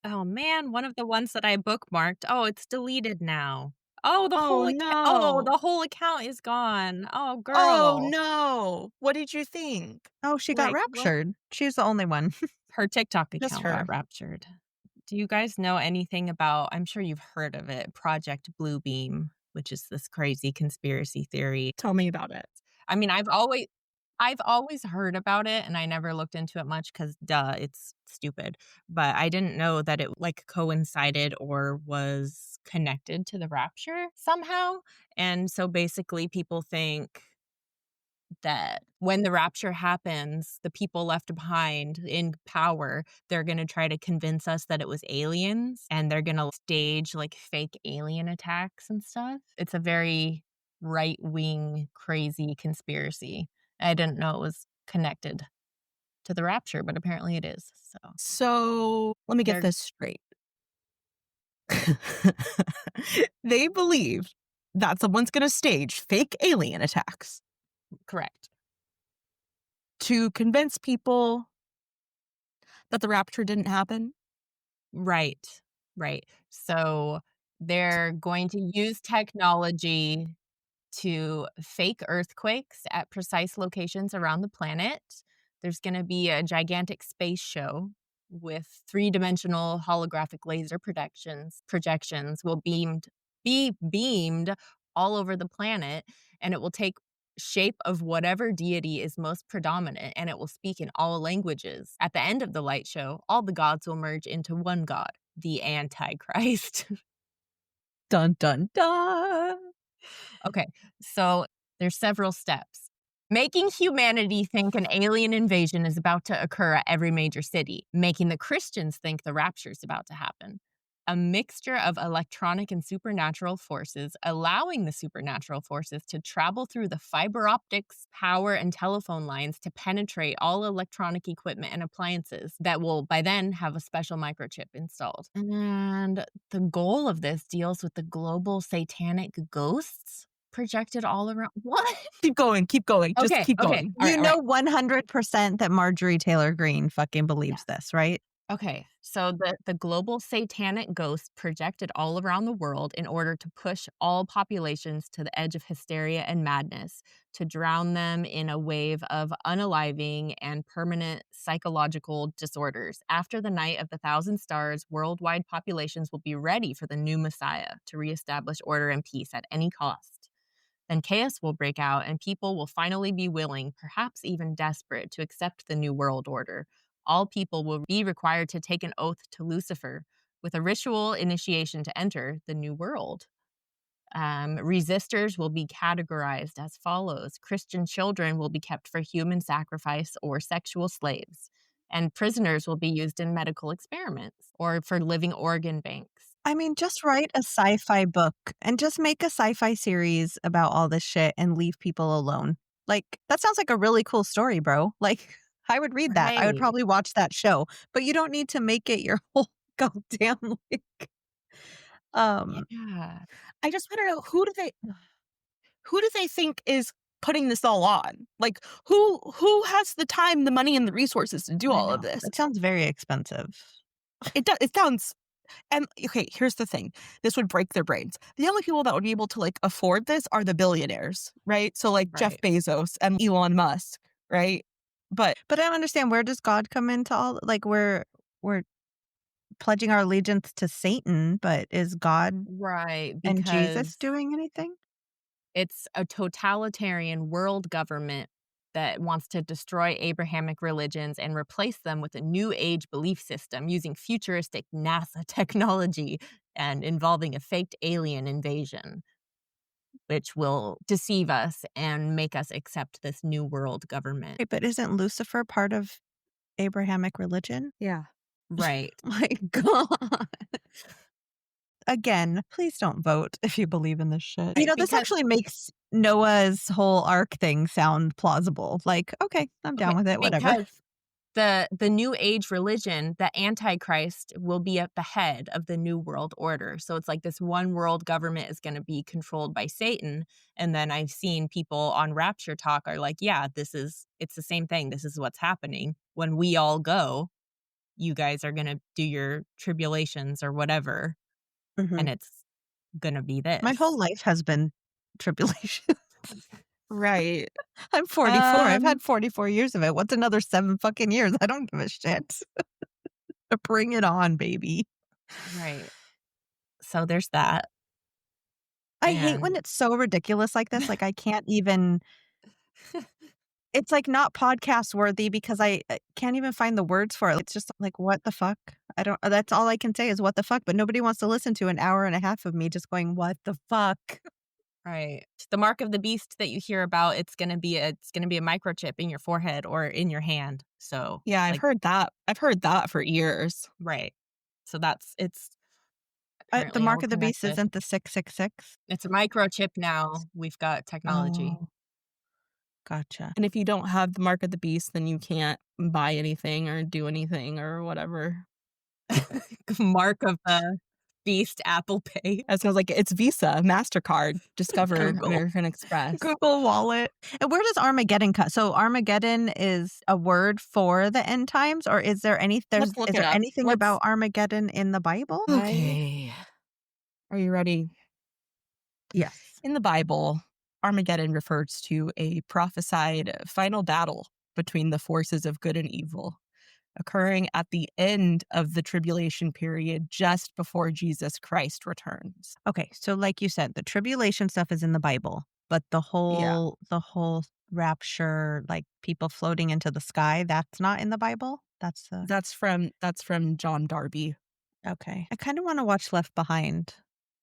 Oh, man, one of the ones that I bookmarked, oh, it's deleted now. Oh, no. The whole account is gone. Oh, Oh, girl. no. What did you think? Oh, she got Like, what? raptured. She's the only one. Her TikTok Just account got her. raptured. Do you guys know anything about I'm sure you've heard of it, Project Bluebeam, which is this crazy conspiracy theory. Tell me about it. I mean, I've always heard about it and I never looked into it much cuz duh, it's stupid. But I didn't know that it like coincided or was connected to the rapture somehow. And so basically people think that when the rapture happens, the people left behind in power, they're gonna try to convince us that it was aliens, and they're gonna stage, like, fake alien attacks and stuff. It's a very right-wing, crazy conspiracy. I didn't know it was connected to the rapture, but apparently it is, so So, let me get they're this straight. They believe that someone's gonna stage fake alien attacks correct. to convince people that the rapture didn't happen? Right, right. So, they're going to use technology to fake earthquakes at precise locations around the planet. There's going to be a gigantic space show with three-dimensional holographic laser projections will beamed be beamed all over the planet, and it will take shape of whatever deity is most predominant, and it will speak in all languages. At the end of the light show, all the gods will merge into one god, the Antichrist. Dun, dun, dun. Okay, so there's several steps. Making humanity think an alien invasion is about to occur at every major city, making the Christians think the rapture is about to happen. A mixture of electronic and supernatural forces, allowing the supernatural forces to travel through the fiber optics, power, and telephone lines to penetrate all electronic equipment and appliances that will by then have a special microchip installed. And the goal of this deals with the global satanic ghosts projected all around. What? Keep going. Keep going. Just Okay, keep okay. going. All right, You all right. know 100% that Marjorie Taylor Greene fucking believes this, right? Okay, so the global satanic ghosts projected all around the world in order to push all populations to the edge of hysteria and madness, to drown them in a wave of unaliving and permanent psychological disorders. After the night of the thousand stars, worldwide populations will be ready for the new Messiah to reestablish order and peace at any cost. Then chaos will break out, and people will finally be willing, perhaps even desperate, to accept the new world order. All people will be required to take an oath to Lucifer with a ritual initiation to enter the new world. Resistors will be categorized as follows: Christian children will be kept for human sacrifice or sexual slaves, and prisoners will be used in medical experiments or for living organ banks. I mean, just write a sci-fi book and just make a sci-fi series about all this shit and leave people alone. Like, that sounds like a really cool story, bro. Like, I would read that. I would Right. probably watch that show, but you don't need to make it your whole goddamn like Yeah. I just want to know who do they think is putting this all on? Like who has the time, the money, and the resources to do I all of know. this? it sounds very expensive. It sounds. And okay, here's the thing. This would break their brains. The only people that would be able to like afford this are the billionaires, right? So like Jeff Right. Bezos and Elon Musk, right? But But I don't understand, where does God come into all, like, we're pledging our allegiance to Satan, but is God Right, and Jesus because doing anything? it's a totalitarian world government that wants to destroy Abrahamic religions and replace them with a new age belief system using futuristic NASA technology and involving a faked alien invasion, which will deceive us and make us accept this new world government. Wait, but isn't Lucifer part of Abrahamic religion? yeah, Right. My God. Again, please don't vote if you believe in this shit. You Right, know, this because actually makes Noah's whole ark thing sound plausible. Like, okay, I'm okay, down with it, whatever. because the new age religion, the Antichrist will be at the head of the new world order. So it's like this one world government is going to be controlled by Satan. And then I've seen people on Rapture Talk are like, yeah, it's the same thing. This is what's happening. When we all go, you guys are going to do your tribulations or whatever. Mhm. And it's going to be My whole this. life has been tribulation. right. I'm 44. I've Um, had 44 years of it. What's another 7 fucking years? I don't give a shit. Bring it on, baby. Right. So there's that. I hate And when it's so ridiculous like this. Like, I can't even, it's like not podcast worthy because I can't even find the words for it. It's just like, what the fuck? I don't, that's all I can say is what the fuck, but nobody wants to listen to an hour and a half of me just going, what the fuck? right. The mark of the beast that you hear about, it's gonna be a microchip in your forehead or in your hand. So, yeah, I've like, heard that. I've heard that for years. right. So it's The apparently mark all of the beast connected. isn't the 666. It's a microchip now. We've got technology. Oh, gotcha. And if you don't have the mark of the beast, then you can't buy anything or do anything or whatever. Mark of the beast, Apple Pay, That sounds like it's Visa, MasterCard, Discover, Google. American Express. Google Wallet. And where does Armageddon cut? So Armageddon is a word for the end times, or is there Let's look is it there up. anything about Armageddon in the Bible? Okay. Are you ready? Yes. In the Bible, Armageddon refers to a prophesied final battle between the forces of good and evil. occurring at the end of the tribulation period just before Jesus Christ returns. Okay, so like you said, the tribulation stuff is in the Bible, but Yeah. the whole rapture, like people floating into the sky, that's not in the Bible? That's the That's from John Darby. okay. I kind of want to watch Left Behind,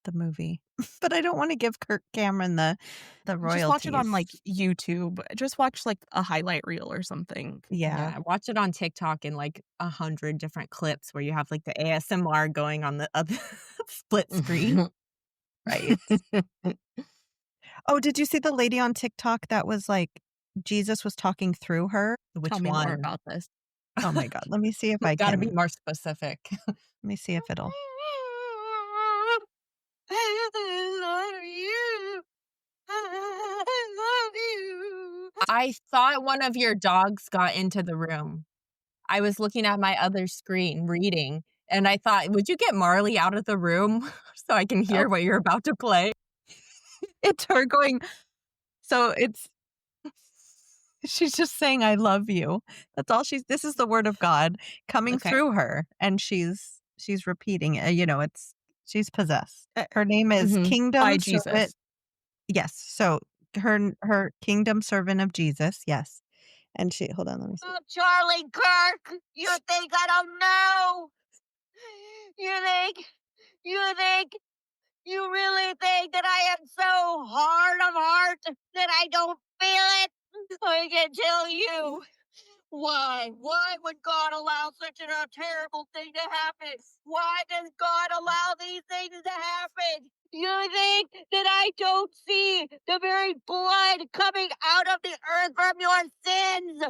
the movie, but I don't want to give Kirk Cameron the Just watch it on, royalties. like, YouTube. Just watch, like, a highlight reel or something. Yeah. Yeah, watch it on TikTok in, like, 100 different clips where you have, like, the ASMR going on the other split screen. Right. Oh, did you see the lady on TikTok that was like Jesus was talking through her? Tell Which me more one? about this. Oh my god, let me see if I Gotta be can more specific. let me see if it'll I love you. I love you. I thought one of your dogs got into the room. I was looking at my other screen reading, and I thought, "Would you get Marley out of the room so I can Oh, hear what you're about to play?" it's her going so it's she's just saying, "I love you." That's all this is the word of God coming Okay. through her, and she's repeating it, she's possessed. Eh Her name is mhm. By Kingdom Servant Jesus. yes, so her Kingdom Servant of Jesus, yes, and she hold on, let me see. Oh, Charlie Kirk, you think I don't know? You think, you really think that I am so hard of heart that I don't feel it? I can tell you. Why? Why would God allow such a terrible thing to happen? Why does God allow these things to happen? You think that I don't see the very blood coming out of the earth from your sins?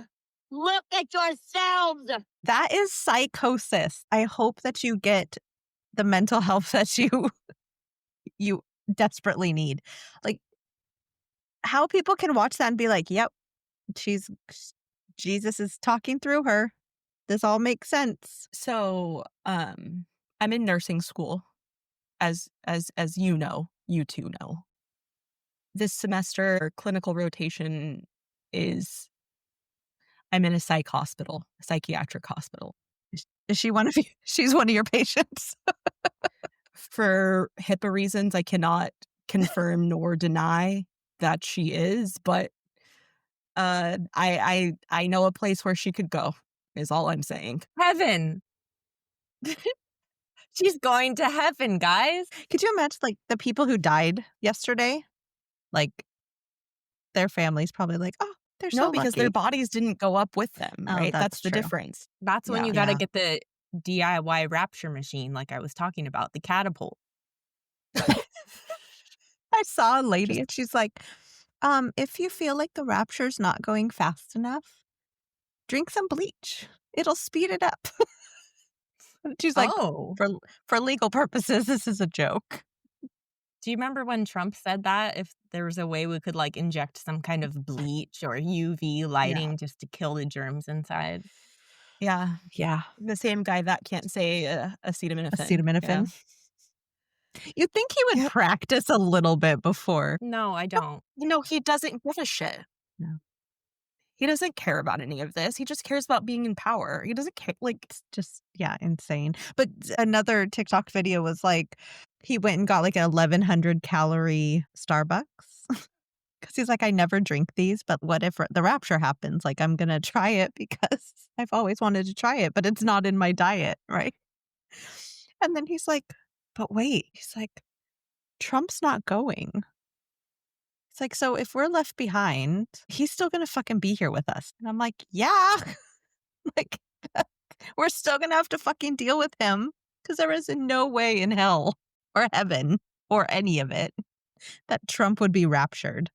Look at yourselves. That is psychosis. I hope that you get the mental health that you desperately need. Like, how people can watch that and be like, "Yep, she's Jesus is talking through her. This all makes sense." So, I'm in nursing school, as you 2 know. This semester, our clinical rotation is I'm in a psychiatric hospital. Is she one of you? She's one of your patients. For HIPAA reasons, I cannot confirm nor deny that she is, but, I know a place where she could go, is all I'm saying. Heaven. She's going to heaven, guys. Could you imagine, like, the people who died yesterday? Like, their families probably like, "Oh, they're so No, because their lucky." bodies didn't go up with them, Oh, right? that's That's the true. difference. That's when Yeah. you gotta Yeah. get the DIY Rapture machine like I was talking about, the catapult. I saw a lady Just and she's like, if you feel like the rapture's not going fast enough, drink some bleach. It'll speed it up." And she's like, Oh. for for legal purposes, this is a joke. Do you remember when Trump said that if there was a way we could, like, inject some kind of bleach or UV yeah. lighting just to kill the germs inside? Yeah. Yeah. The same guy that can't say, acetaminophen. Yeah. Acetaminophen. You'd think he would Yep. practice a little bit before. No, I don't. He doesn't give a shit. No. He doesn't care about any of this. He just cares about being in power. He doesn't care. Like, It's just, yeah, insane. But another TikTok video was like, he went and got like an 1,100 calorie Starbucks. Because he's like, I never drink these, but what if the rapture happens? Like, I'm going to try it because I've always wanted to try it, but it's not in my diet. Right. And then he's like, but wait, he's like, Trump's not going. It's like, so if we're left behind, he's still going to fucking be here with us. And I'm like, yeah, like, we're still going to have to fucking deal with him because there is no way in hell or heaven or any of it that Trump would be raptured.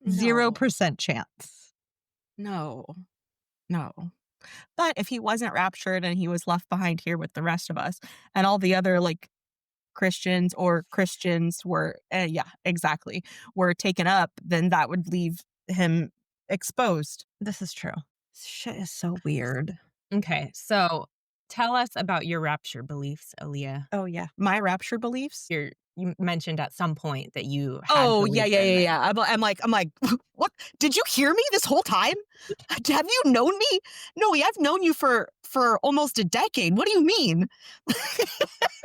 no, 0% chance. no, no. But if he wasn't raptured and he was left behind here with the rest of us and all the other, like, Christians were, yeah, exactly, were taken up, then that would leave him exposed. This is true. Shit is so weird. Okay, so Tell us about your rapture beliefs, Aaliyah. Oh, yeah. My rapture beliefs? You mentioned at some point that you had Oh, yeah, believed yeah, in yeah, this. yeah. I'm like, "What? Did you hear me this whole time? Have you known me? No, I've known you for almost a decade. What do you mean?"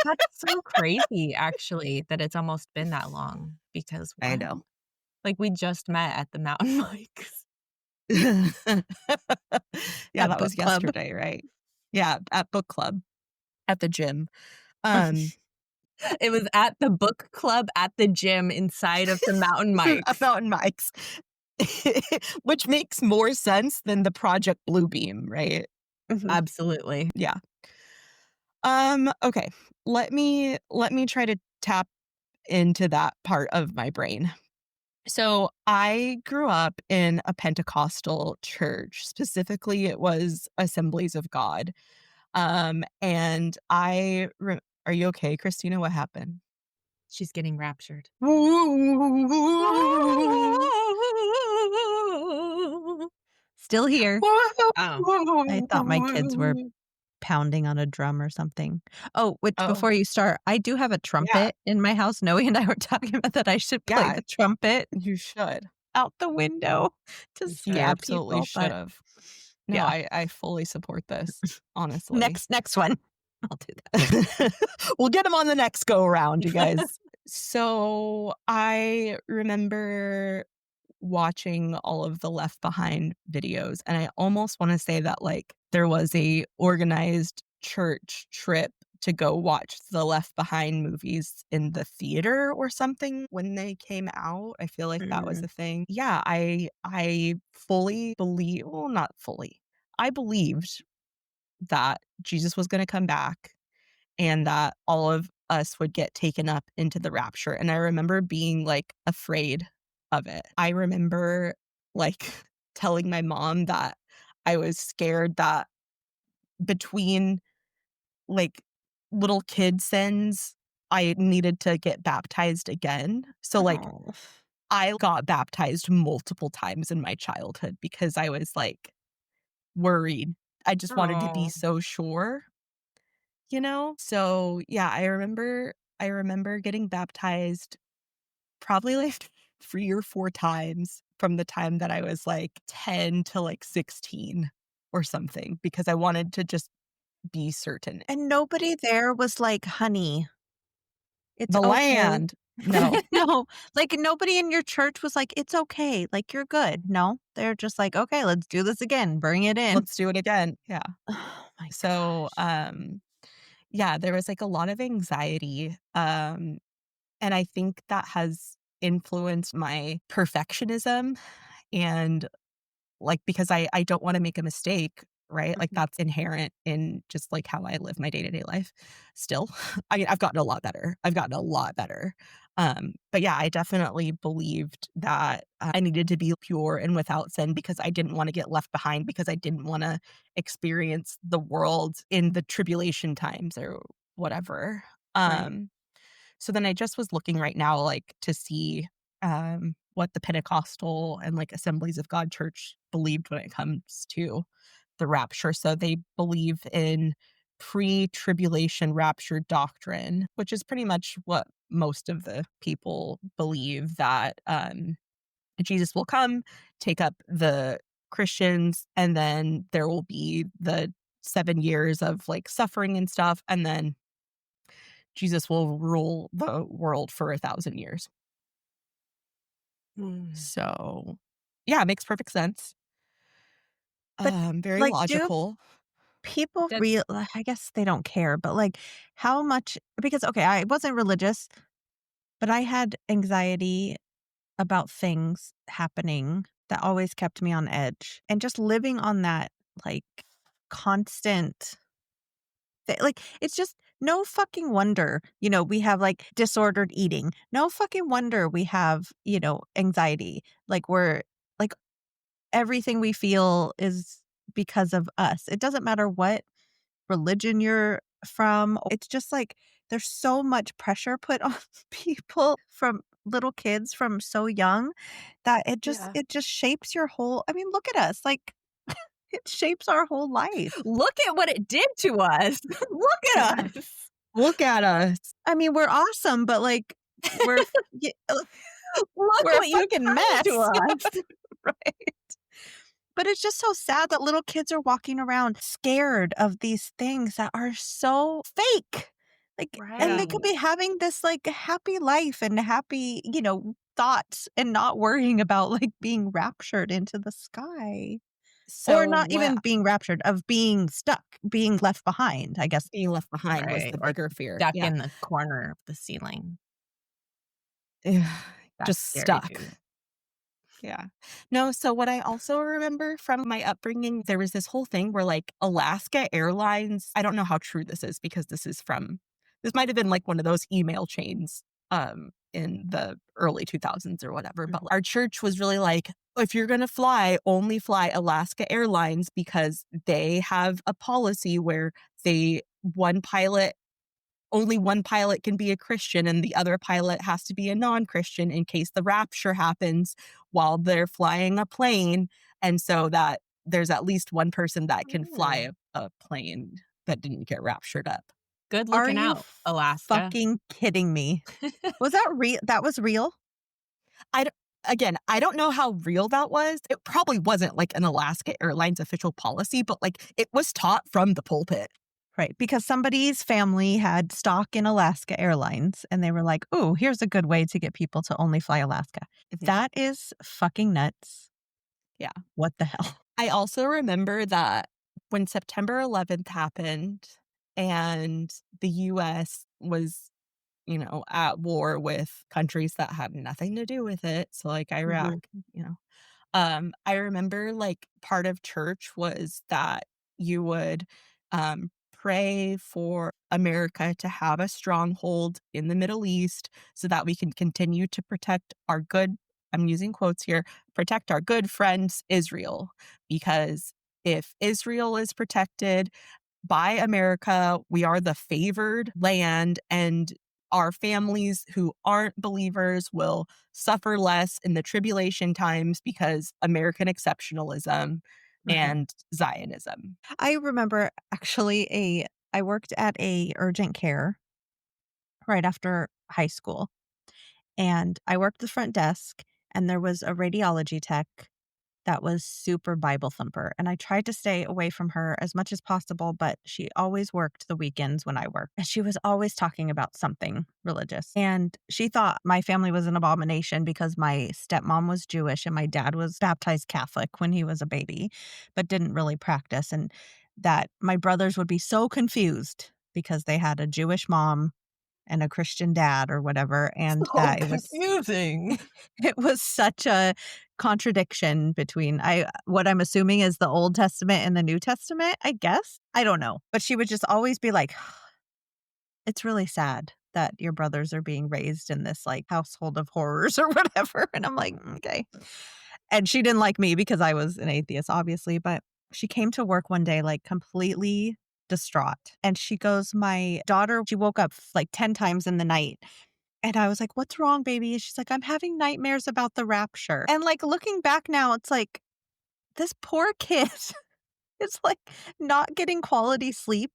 That's so crazy, actually, that it's almost been that long because I what? know. Like, we just met at the mountain bikes. Yeah, At that book was club. yesterday, right? Yeah, at book club, at the gym. Um, It was at the book club at the gym inside of the mountain bikes. Mountain bikes, which makes more sense than the Project Bluebeam, right? Mhm. Absolutely. Yeah. Okay. Let me try to tap into that part of my brain. So, I grew up in a Pentecostal church. Specifically, it was Assemblies of God. And are you okay, Christina? What happened? She's getting raptured. Still here. Oh. I thought my kids were pounding on a drum or something. Oh, which Oh, before you start, I do have a yeah. trumpet in my house. Noe and I were talking about that I should play Yeah, the trumpet you should. out the window to You scare absolutely people, should but have. No, yeah. I fully support this, honestly. Next one. I'll do that. We'll get them on the next go around, you guys. So, I remember watching all of the Left Behind videos, and I almost wanna say that, like, there was a organized church trip to go watch the Left Behind movies in the theater or something when they came out. I feel like that was Mm. a thing. Yeah, I fully believe, well, not fully. I believed that Jesus was gonna come back and that all of us would get taken up into the rapture, and I remember being, like, afraid of it. I remember, like, telling my mom that I was scared that between, like, little kid sins, I needed to get baptized again. So, like, Oh. I got baptized multiple times in my childhood because I was, like, worried. I just wanted to be Oh. so sure. You know? So, yeah, I remember getting baptized probably, like, 3 or 4 times from the time that I was, like, 10 to, like, 16 or something because I wanted to just be certain. And nobody there was like, "Honey, it's The okay." land. No. No, like, nobody in your church was like, "It's okay, like, you're good." No, they're just like, "Okay, let's do this again, bring it in." Let's do it again. Yeah. Oh my So, gosh. yeah, there was, like, a lot of anxiety, and I think that has influenced my perfectionism and like, because I don't wanna make a mistake, right? Like, Mhm. that's inherent in just, like, how I live my day-to-day life still. I mean, I've gotten a lot better. I've gotten a lot better. But yeah, I definitely believed that, I needed to be pure and without sin because I didn't wanna get left behind because I didn't wanna experience the world in the tribulation times or whatever. Right. Um so then I just was looking right now, like, to see, what the Pentecostal and, like, Assemblies of God church believed when it comes to the rapture. So they believe in pre-tribulation rapture doctrine, which is pretty much what most of the people believe that, Jesus will come, take up the Christians, and then there will be the 7 years of, like, suffering and stuff, and then Jesus will rule the world for 1,000 years. Mm. So, yeah, it makes perfect sense. But, Very like, do logical. people That real I guess they don't care, but, like, how much because, okay, I wasn't religious, but I had anxiety about things happening that always kept me on edge, and just living on that, like, constant like, it's just no fucking wonder, we have, like, disordered eating. No fucking wonder we have, anxiety. Like, we're like, everything we feel is because of us. It doesn't matter what religion you're from. It's just like there's so much pressure put on people from little kids from so young that it just yeah. it just shapes your whole I mean, look at us. Like It shapes our whole life. Look at what it did to us. Look at Yeah. us. Look at us. I mean, we're awesome, but, like, we're f y Look we're a what you've fucking done to mess. us. Right? But it's just so sad that little kids are walking around scared of these things that are so fake. Like, and Yeah. they could Right. be having this, like, happy life and happy, thoughts and not worrying about, like, being raptured into the sky. Or So not what even being raptured, of being stuck, being left behind, I guess. being left behind was Right, the or bigger fear. stuck Yeah. in the corner of the ceiling. That's Just scary stuck. too. Yeah. No, so what I also remember from my upbringing, there was this whole thing where, like, Alaska Airlines, I don't know how true this is because this might have been like one of those email chains in the early 2000s or whatever, but our church was really like, if you're going to fly, only fly Alaska Airlines because they have a policy where they one pilot only one pilot can be a Christian and the other pilot has to be a non-Christian in case the rapture happens while they're flying a plane. And so that there's at least one person that can fly Oh. a plane that didn't get raptured up. Good Are looking you out, Alaska. fucking kidding me? Was that real? That was real? I d Again, I don't know how real that was. It probably wasn't like an Alaska Airlines official policy, but like it was taught from the pulpit. Right, because somebody's family had stock in Alaska Airlines, and they were like, "Ooh, here's a good way to get people to only fly Alaska." Mhm. That is fucking nuts. Yeah. What the hell? I also remember that when September 11th happened and the US was, at war with countries that had nothing to do with it, so like Iraq, Mhm. you know. I remember like part of church was that you would pray for America to have a stronghold in the Middle East so that we can continue to protect our good, I'm using quotes here, protect our good friends, Israel. Because if Israel is protected by America, we are the favored land, and our families who aren't believers will suffer less in the tribulation times because American exceptionalism Mhm. and Zionism. I remember actually I worked at a urgent care right after high school, and I worked the front desk, and there was a radiology tech that was super Bible thumper, and I tried to stay away from her as much as possible, but she always worked the weekends when I worked, and she was always talking about something religious, and she thought my family was an abomination because my stepmom was Jewish and my dad was baptized Catholic when he was a baby, but didn't really practice, and that my brothers would be so confused because they had a Jewish mom and a Christian dad or whatever, and So that it was confusing. it was such a contradiction between what I'm assuming is the Old Testament and the New Testament, I guess? I don't know. But she would just always be like, "It's really sad that your brothers are being raised in this, like, household of horrors," or whatever, and I'm like, "Okay." And she didn't like me because I was an atheist, obviously, but she came to work one day, like, completely distraught, and she goes, "My daughter, she woke up, like, 10 times in the night." And I was like, "What's wrong, baby?" And she's like, "I'm having nightmares about the rapture." And, like, looking back now, it's like, this poor kid is, like, not getting quality sleep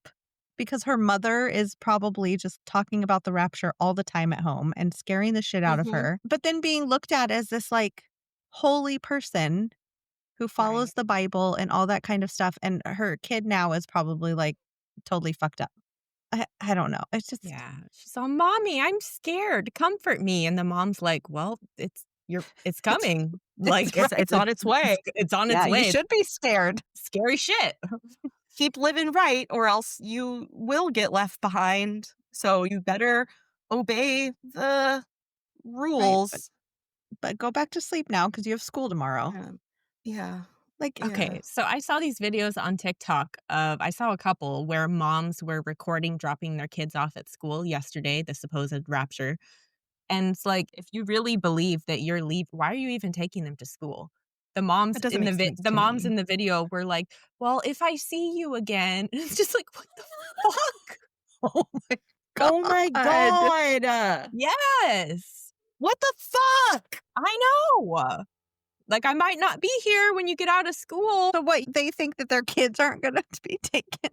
because her mother is probably just talking about the rapture all the time at home and scaring the shit out of Mhm. her, but then being looked at as this, like, holy person who Right. follows the Bible and all that kind of stuff, and her kid now is probably, like, totally fucked up. I don't know. It's just Yeah. She's all, "Mommy, I'm scared. Comfort me." And the mom's like, "Well, it's it's coming. it's Like, right. It's on its way. it's on its Yeah, you way. It's should be scared. scary shit." Keep living right or else you will get left behind. So you better obey the Right, rules. but go back to sleep now because you have school tomorrow. Yeah. Yeah. Like, Yeah. Okay, so I saw these videos on TikTok of I saw a couple where moms were recording dropping their kids off at school yesterday, the supposed rapture. And it's like, if you really believe that you're why are you even taking them to school? That doesn't make sense The to moms me. in the video were like, "Well, if I see you again." And it's just like, "What the fuck?" oh my Oh my god. god! Yes. What the fuck? I know. Like, I might not be here when you get out of school. So what, they think that their kids aren't gonna be taken?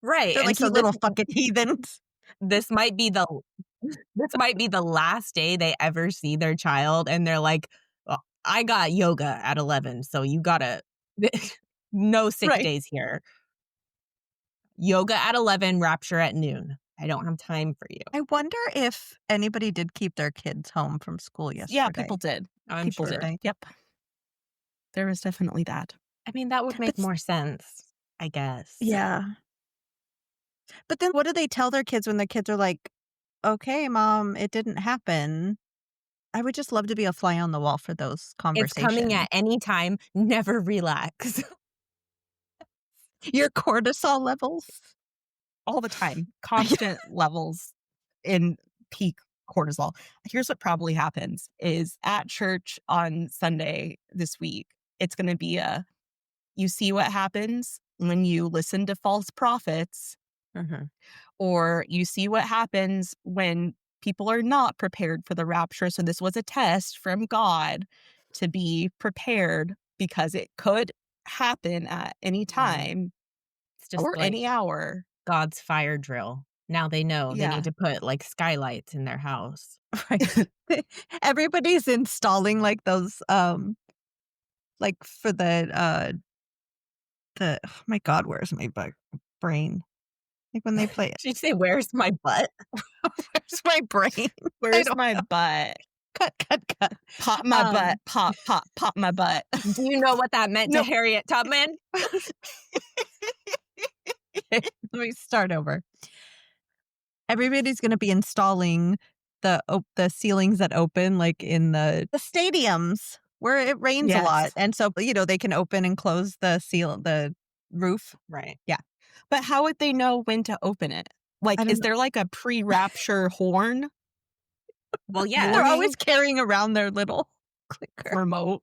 Right, They're and like, "You so this little fucking heathens." this might be the this might be the last day they ever see their child, and they're like, "Well, I got yoga at 11, so you gotta no sick Right. days here. Yoga at 11, rapture at noon. I don't have time for you." I wonder if anybody did keep their kids home from school Yeah, yesterday. people did. I'm People sure. did. Yep. There was definitely that. I mean, that would make But more sense, I guess. yeah. But then what do they tell their kids when the kids are like, "Okay, mom, it didn't happen." I would just love to be a fly on the wall for those It's coming conversations. at any time, never relax. Your cortisol levels? All the time, constant levels in peak cortisol. Here's what probably happens is at church on Sunday this week, it's going to be you see what happens when you listen to false prophets, Mhm. or you see what happens when people are not prepared for the rapture. So this was a test from God to be prepared because it could happen at any Right. time It's just or like any hour. God's fire drill. Now they know they need Yeah. to put, like, skylights in their house. Right. Everybody's installing, like, those, like, for oh my god, where's my brain? Like, when they play Did you say, "Where's my butt?" where's my brain? I Where's don't my know. butt? Cut. Pop my butt. Um, Pop, pop, pop my butt. Do you know what that meant to Nope. Harriet Tubman? let me start over. Everybody's gonna be installing the ceilings that open, like, in the stadiums where it rains a lot, Yes. and so, they can open and close the roof. Right. Yeah. But how would they know when to open it? I Like, don't is know. there like a pre-rapture horn Well, yeah. They're warning always carrying around their little clicker. remote?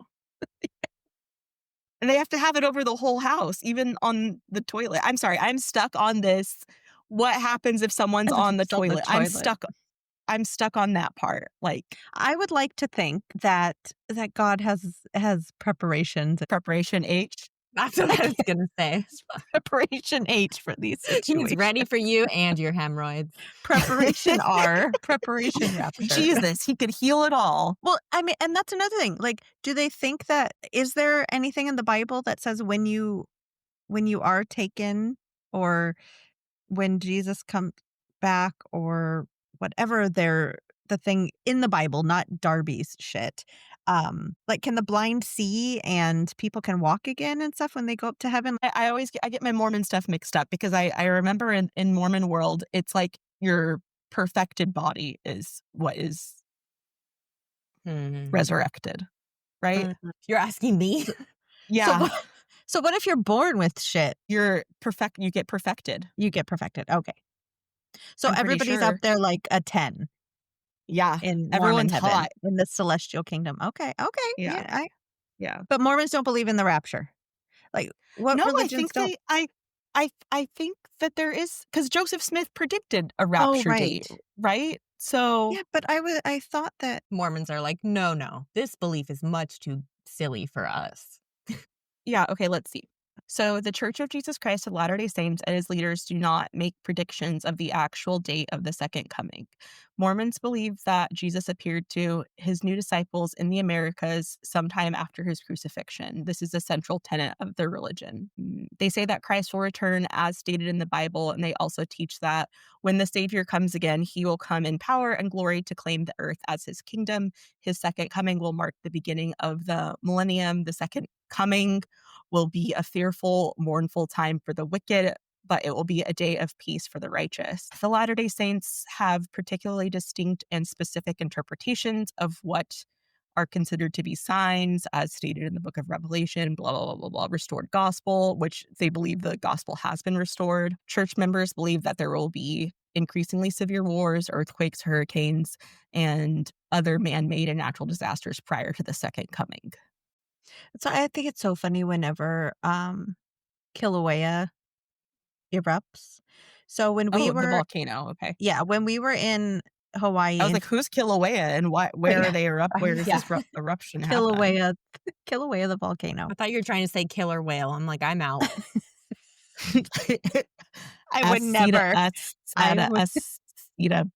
And they have to have it over the whole house, even on the toilet. I'm sorry, I'm stuck on this. What happens if someone's on the It's on the toilet? toilet. I'm stuck on that part. Like I would like to think that God has preparations preparation H. That's what I was gonna say. preparation H for these He's situations. ready for you and your hemorrhoids. Preparation R, preparation rapture. Jesus, he could heal it all. Well, I mean, and that's another thing. Like, do they think that is there anything in the Bible that says when you are taken, or when Jesus comes back, or whatever the thing in the Bible, not Darby's shit. Like, can the blind see and people can walk again and stuff when they go up to heaven? I always get my Mormon stuff mixed up because I remember in Mormon world, it's like your perfected body is what is Mhm. resurrected, right? You're asking me? Yeah, So what if you're born with shit? you get perfected. You get perfected. Okay. So I'm pretty everybody's sure. up there like a 10 Yeah, in Mormon everyone's heaven, hot. in the celestial kingdom. Okay. Okay. Yeah, Yeah. yeah. But Mormons don't believe in the rapture. Like, what No, I religions think don't? I think that there is because Joseph Smith predicted a Oh, rapture right. date, right? So Yeah, but I thought that. Mormons are like, "No, no. This belief is much too silly for us." yeah, okay, let's see. So, the Church of Jesus Christ of Latter day Saints and its leaders do not make predictions of the actual date of the second coming. Mormons believe that Jesus appeared to his new disciples in the Americas sometime after his crucifixion. This is a central tenet of their religion. They say that Christ will return as stated in the Bible, and they also teach that when the Savior comes again, he will come in power and glory to claim the earth as his kingdom. His second coming will mark the beginning of the millennium. The second coming will be a fearful, mournful time for the wicked, but it will be a day of peace for the righteous. The Latter day Saints have particularly distinct and specific interpretations of what are considered to be signs, as stated in the book of Revelation, blah, blah, blah, blah, blah, restored gospel, which they believe the gospel has been restored. Church members believe that there will be increasingly severe wars, earthquakes, hurricanes, and other man made and natural disasters prior to the second coming. So I think it's so funny whenever Kilauea erupts. So when we Oh, the were volcano. Okay. yeah, when we were in Hawaii I was and like, who's Kilauea and why? Where are yeah. they where is Yeah. this eruption happening? Kilauea Kilauea the volcano. I thought you were trying to say killer whale. I'm like, I'm out. I would Aceta, never. I aceta, would aceta.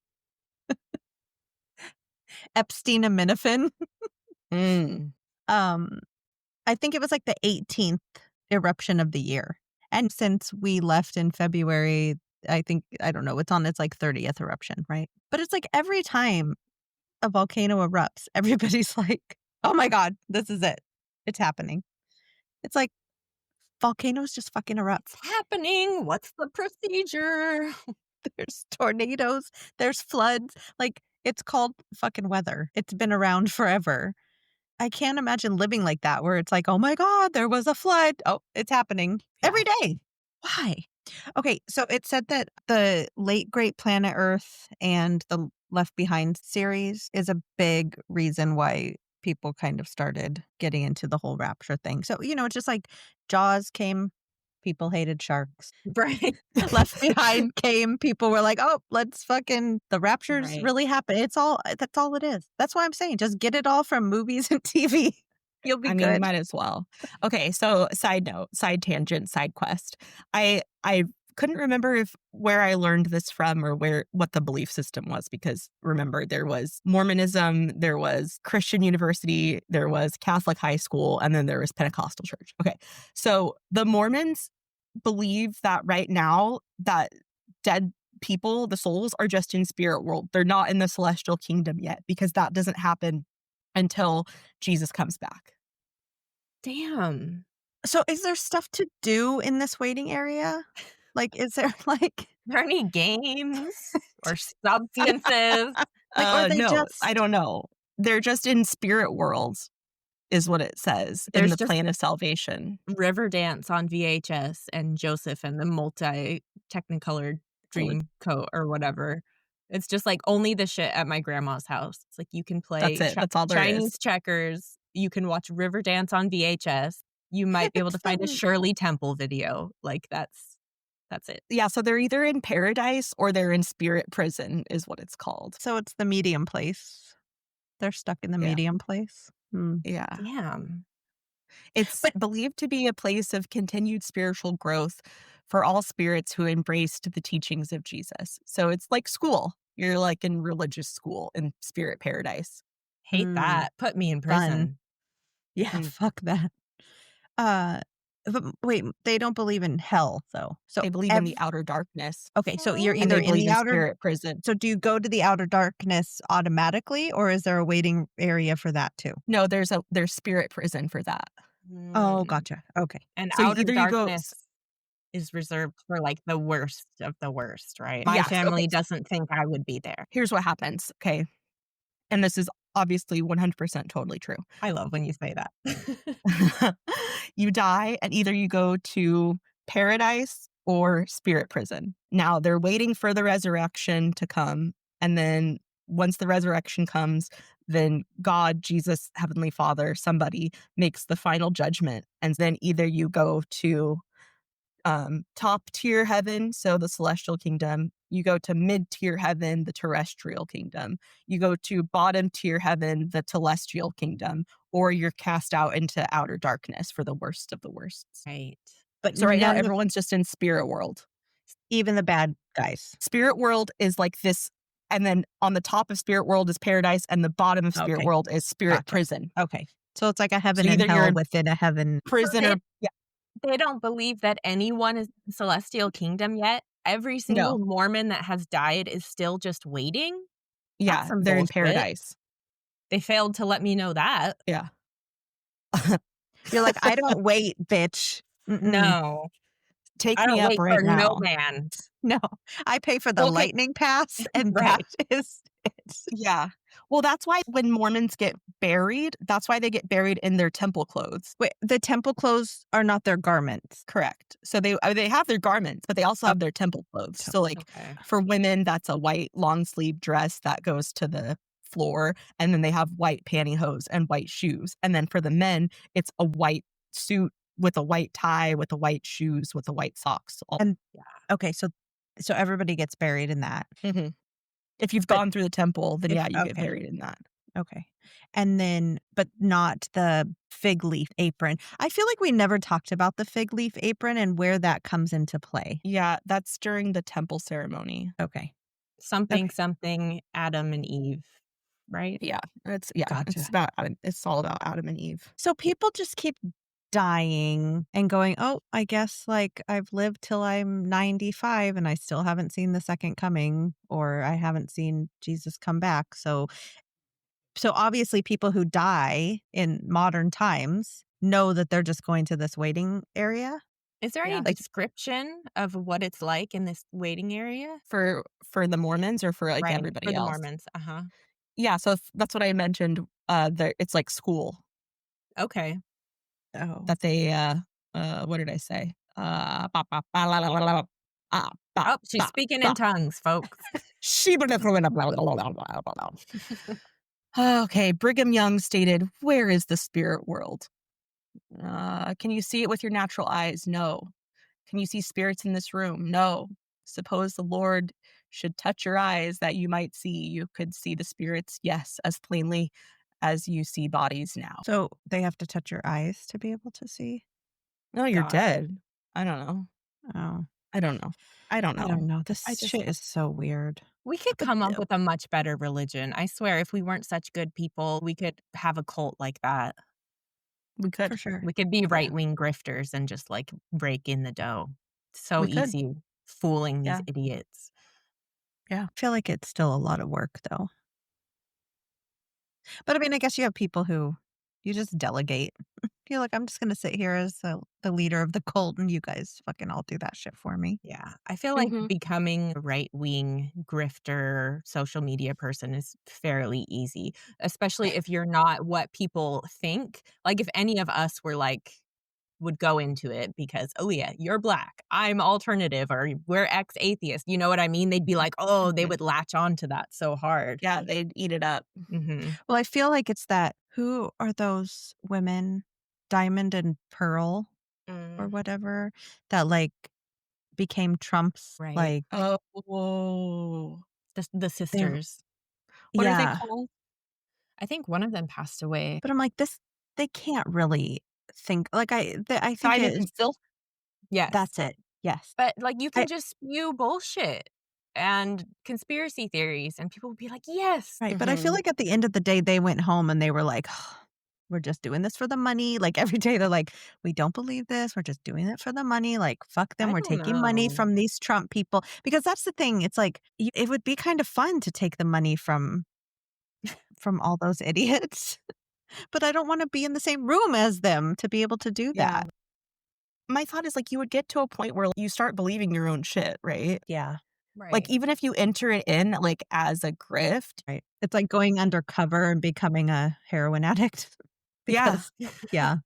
Epstein-Aminophen. Mm. Um, I think it was like the 18th eruption of the year. And since we left in February, I don't know, it's on its like 30th eruption, right? But it's like every time a volcano erupts, everybody's like, "Oh my god, this is it. It's happening." It's like volcanoes just fucking erupt. It's happening. What's the procedure? There's tornadoes, there's floods. Like, it's called fucking weather. It's been around forever. I can't imagine living like that where it's like, "Oh my god, there was a flood." Oh, it's happening every day. Why? Okay, so it said that the late Great Planet Earth and the Left Behind series is a big reason why people kind of started getting into the whole rapture thing. So, it's just like Jaws came, people hated sharks. Right. Left Behind came, people were like, "Oh, let's fucking the raptures Right. really happen." That's all it is. That's why I'm saying just get it all from movies and TV. You'll be I mean, good. might as well. Okay, so side note, side tangent, side quest. I couldn't remember where I learned this from or what the belief system was because remember there was Mormonism, there was Christian university, there was Catholic high school, and then there was Pentecostal church. Okay, so the Mormons believe that right now that dead people, the souls, are just in spirit world. They're not in the celestial kingdom yet because that doesn't happen until Jesus comes back. Damn. So is there stuff to do in this waiting area? Like, is there like Are there any games or substances? or they No, just I don't know. They're just in spirit worlds, is what it says in There's the just plan of salvation. Riverdance on VHS and Joseph and the multi-technicolored Totally. dream coat or whatever. It's just like only the shit at my grandma's house. It's like you can play That's it. That's all there is. Chinese checkers. You can watch Riverdance on VHS. You might be able to find a Shirley Temple video. Like that's it. Yeah, so they're either in paradise or they're in spirit prison, is what it's called. so it's the medium place. They're stuck in the Yeah. medium place. Hmm. Yeah. Damn. It's But- believed to be a place of continued spiritual growth for all spirits who embraced the teachings of Jesus. So it's like school. You're like in religious school in spirit paradise. Hate Mm, that. Put me in prison. Yeah, Mm. fuck that. But wait, they don't believe in hell though. So They believe in the outer darkness. okay, so you're And either they in believe the in outer. spirit prison. So do you go to the outer darkness automatically, or is there a waiting area for that too? No, there's spirit prison for that. Oh, Mm. gotcha. Okay. And So outer either you go darkness is reserved for like the worst of the worst, right? My Yes, family okay. doesn't think I would be there. Here's what happens, okay? And this is obviously 100% totally true. I love when you say that. You die and either you go to paradise or spirit prison. Now, they're waiting for the resurrection to come. And then once the resurrection comes, then God, Jesus, Heavenly Father, somebody makes the final judgment. And then either you go to top tier heaven, so the celestial kingdom. You go to mid tier heaven, the terrestrial kingdom. You go to bottom tier heaven, the telestial kingdom, or you're cast out into outer darkness for the worst of the worsts. Right. But So right now, none of everyone's just in spirit world. even the bad guys. Spirit world is like this, and then on the top of spirit world is paradise, and the bottom of spirit Okay. world is spirit Gotcha. prison. Okay. So it's like a heaven and either you're hell in within a heaven. Prison or yeah, They don't believe that anyone is in the celestial kingdom yet. Every single Mormon that has died is still just waiting. yeah, some they're in bullshit. paradise. They failed to let me know that. Yeah. You're like, I don't wait, bitch. Mm-mm. No. Take I me don't up wait right for now. no man. No, I pay for the Okay. lightning pass, and Right. that is it. Yeah. Well, that's why when Mormons get buried, that's why they get buried in their temple clothes. Wait, the temple clothes are not their garments. Correct. So they have their garments, but they also have their temple clothes. So like Okay. for women, that's a white long sleeve dress that goes to the floor, and then they have white pantyhose and white shoes. And then for the men, it's a white suit with a white tie, with the white shoes, with the white socks. And okay, so everybody gets buried in that. Mhm. If you've But gone through the temple, then if yeah, you get okay, buried in that. okay. And then but not the fig leaf apron. I feel like we never talked about the fig leaf apron and where that comes into play. Yeah, that's during the temple ceremony. Okay. Something, Okay. something, Adam and Eve, right? It's Gotcha. about Adam. It's all about Adam and Eve. So people just keep dying and going, "Oh, I guess, like, I've lived till I'm 95 and I still haven't seen the second coming, or I haven't seen Jesus come back." So obviously people who die in modern times know that they're just going to this waiting area? Is there any Yeah. Like description of what it's like in this waiting area? For the Mormons or for, like, Right, for everybody the else? Mormons, uh-huh. Yeah, so that's what I mentioned, there it's like school Okay. oh. that they, what did I say? Ba ba ba la la la la ba Oh, she's ba speaking in ba. tongues, folks. She Okay, Brigham Young stated, "Where is the spirit world? Can you see it with your natural eyes? No. Can you see spirits in this room? No. Suppose the Lord should touch your eyes that you might see. You could see the spirits, yes, as plainly as you see bodies now." So they have to touch your eyes to be able to see? No, you're God. dead. I don't know. Oh, I don't know. I don't I know. don't know. I This just shit is so weird. We could But, come up with a much better religion. I swear, if we weren't such good people, we could have a cult like that. we for could. sure. We could be Yeah, right-wing grifters and just, like, rake in the dough. So we could. easy fooling these Yeah, idiots. yeah. I feel like it's still a lot of work, though. But, I mean, I guess you have people who you just delegate. You're like, "I'm just gonna sit here as the leader of the cult, and you guys fucking all do that shit for me." Yeah, I feel like Mhm. becoming a right-wing grifter social media person is fairly easy, especially if you're not what people think. Like, if any of us were, like would go into it because, "Oh, yeah, you're black, I'm alternative, or we're ex-atheist," you know what I mean? They'd be like, oh, they Mhm. would latch on to that so hard. Yeah, they'd eat it up. Mhm. Well, I feel like it's that who are those women? Diamond and Pearl or Mm. whatever that, like, became Trump's, Right. like Oh. The they're sisters. What are they yeah. called? I think one of them passed away. But I'm like, this they can't really think like, I think Diamond it and Silk? Yes. that's it. Yes. But, like, you can I just spew bullshit and conspiracy theories, and people would be like, "Yes." right, but I feel Mhm. like at the end of the day, they went home and they were like, "We're just doing this for the money." Like, every day they're like, "We don't believe this. We're just doing it for the money. Like, fuck them. I We're don't taking money know. from these Trump people." Because that's the thing. It's like, it would be kind of fun to take the money from all those idiots, but I don't wanna be in the same room as them to be able to do Yeah. that. My thought is, like, you would get to a point where you start believing your own shit, right? Yeah. Like, Right. even if you enter it in, like, as a grift. Right. It's like going undercover and becoming a heroin addict Yeah. because yeah.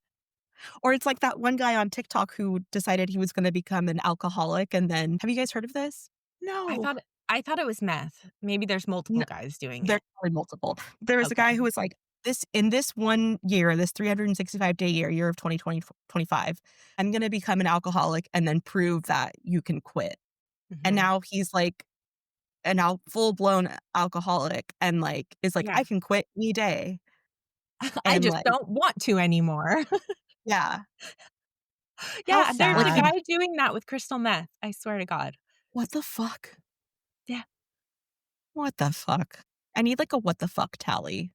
Or it's like that one guy on TikTok who decided he was gonna become an alcoholic, and then have you guys heard of this? I No. thought I thought it was meth. Maybe there's multiple No, guys doing there's it. probably multiple. There was a guy Okay. who was like, "This in this one year, this 365-day year of 2025, I'm gonna become an alcoholic and then prove that you can quit." And Mhm. now he's like an full-blown alcoholic and, like, is like, Yeah. "I can quit any day." I And, just like don't want to anymore. yeah. How Yeah, there's Like, a he sad. guy doing that with crystal meth, I swear to God. what the fuck? Yeah. What the fuck? I need, like, a what the fuck tally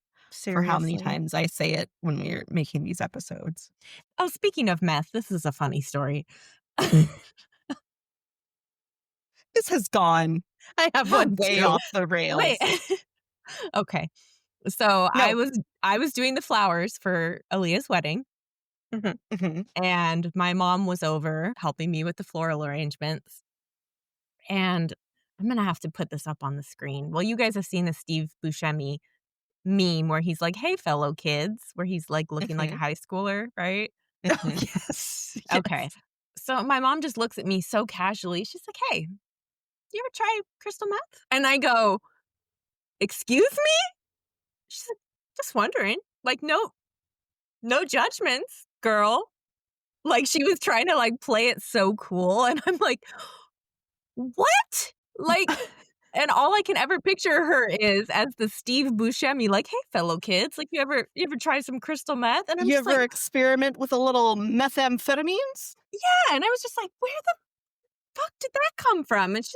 for how many Seriously. times I say it when we're making these episodes. Oh, speaking of meth, this is a funny story. This has gone I have one way too. off the Wait. rails. Okay. So No. I was doing the flowers for Aaliyah's wedding, Mhm. Mhm. and my mom was over helping me with the floral arrangements. And I'm gonna have to put this up on the screen. Well, you guys have seen the Steve Buscemi meme where he's like, "Hey, fellow kids," where he's like looking like a Mhm. high schooler, right? Oh, Mhm. yes. Okay. Yes. So my mom just looks at me so casually. She's like, "Hey, you ever try crystal meth?" And I go, "Excuse me?" She's like, "Just wondering." Like, no judgments, girl. Like, she was trying to, like, play it so cool, and I'm like, "What?" Like, And all I can ever picture her is as the Steve Buscemi, like, "Hey, fellow kids, like, you ever try some crystal meth?" And I'm You just ever like, experiment with a little methamphetamines? "Yeah," and I was just like, "Where the fuck did that come from?" It's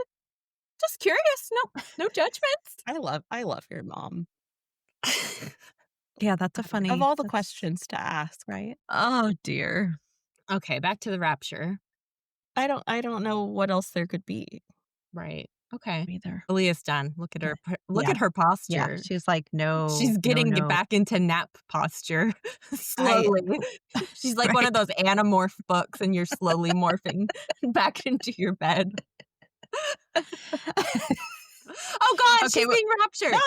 just curious. No judgments. I love your mom. Yeah, that's a Of funny all the that's questions to ask. right? Oh, dear. Okay, back to the Rapture. I don't know what else there could be. Right. Okay. Either. Aaliyah's done. Look at her look Yeah. at her Yeah, posture. she's like, "No, She's no, getting no." back into nap posture I slowly. She's like one of right. those Animorph books, and you're slowly morphing back into your bed. Oh god, Okay, she's well being raptured. No!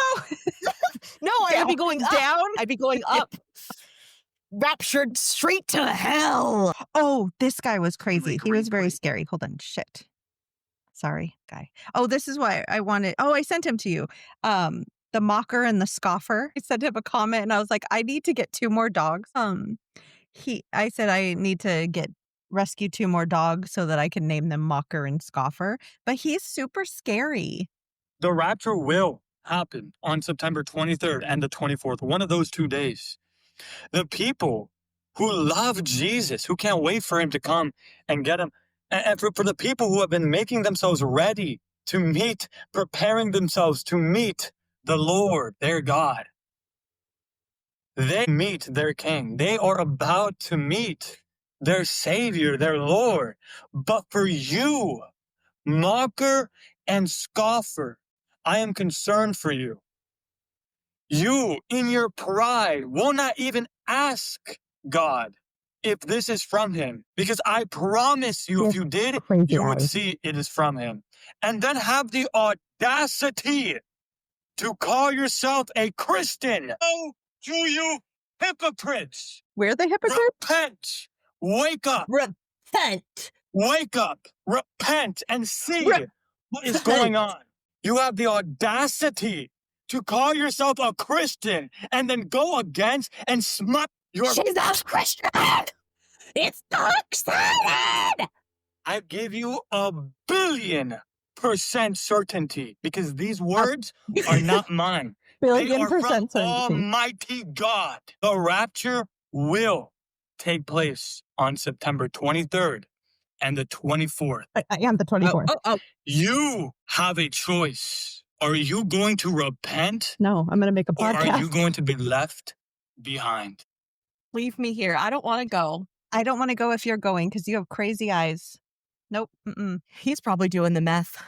No, I would be going up. down? I'd be going up. Raptured straight to hell. Oh, this guy was crazy. Like, He was very creepy. scary. Hold on, shit. Sorry, guy. Oh, this is why I wanted I sent him to you. The mocker and the scoffer. I sent him a comment and I was like, "I need to get 2 more dogs." I said I need to rescue 2 more dogs so that I can name them Mocker and Scoffer, but he's super scary. The rapture will happen on September 23rd and the 24th, one of those 2 days. The people who love Jesus, who can't wait for him to come and get him, and for the people who have been making themselves ready to meet, preparing themselves to meet the Lord, their God, they meet their King. They are about to meet their Savior, their Lord. But for you, mocker and scoffer, I am concerned for you. You, in your pride, will not even ask God if this is from him. Because I promise you, if you did, you would see it is from him. And then have the audacity to call yourself a Christian. Oh, to you hypocrites! Where the hypocrite? Repent! Wake up! Repent. Wake up! Repent and see what is going on. You have the audacity to call yourself a Christian and then go against and smut your... She's a Christian. It's toxic. I give you 1,000,000,000% certainty because these words are not mine. They are from certainty. Almighty God. The rapture will take place on September 23rd and the 24th. I am the 24th. You have a choice. Are you going to repent No, I'm gonna make a or are podcast. you going to be left behind? Leave me here. I don't want to go. I don't wanna go if you're going because you have crazy eyes. Nope, mm-mm. He's probably doing the meth.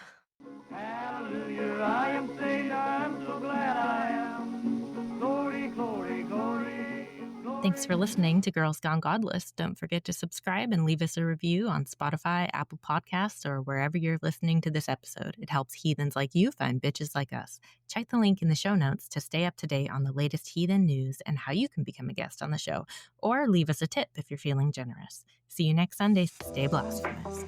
Hallelujah, I am saved, I'm so glad I am. Glory, glory, glory. Thanks for listening to Girls Gone Godless. Don't forget to subscribe and leave us a review on Spotify, Apple Podcasts, or wherever you're listening to this episode. It helps heathens like you find bitches like us. Check the link in the show notes to stay up to date on the latest heathen news and how you can become a guest on the show, or leave us a tip if you're feeling generous. See you next Sunday. Stay blasphemous.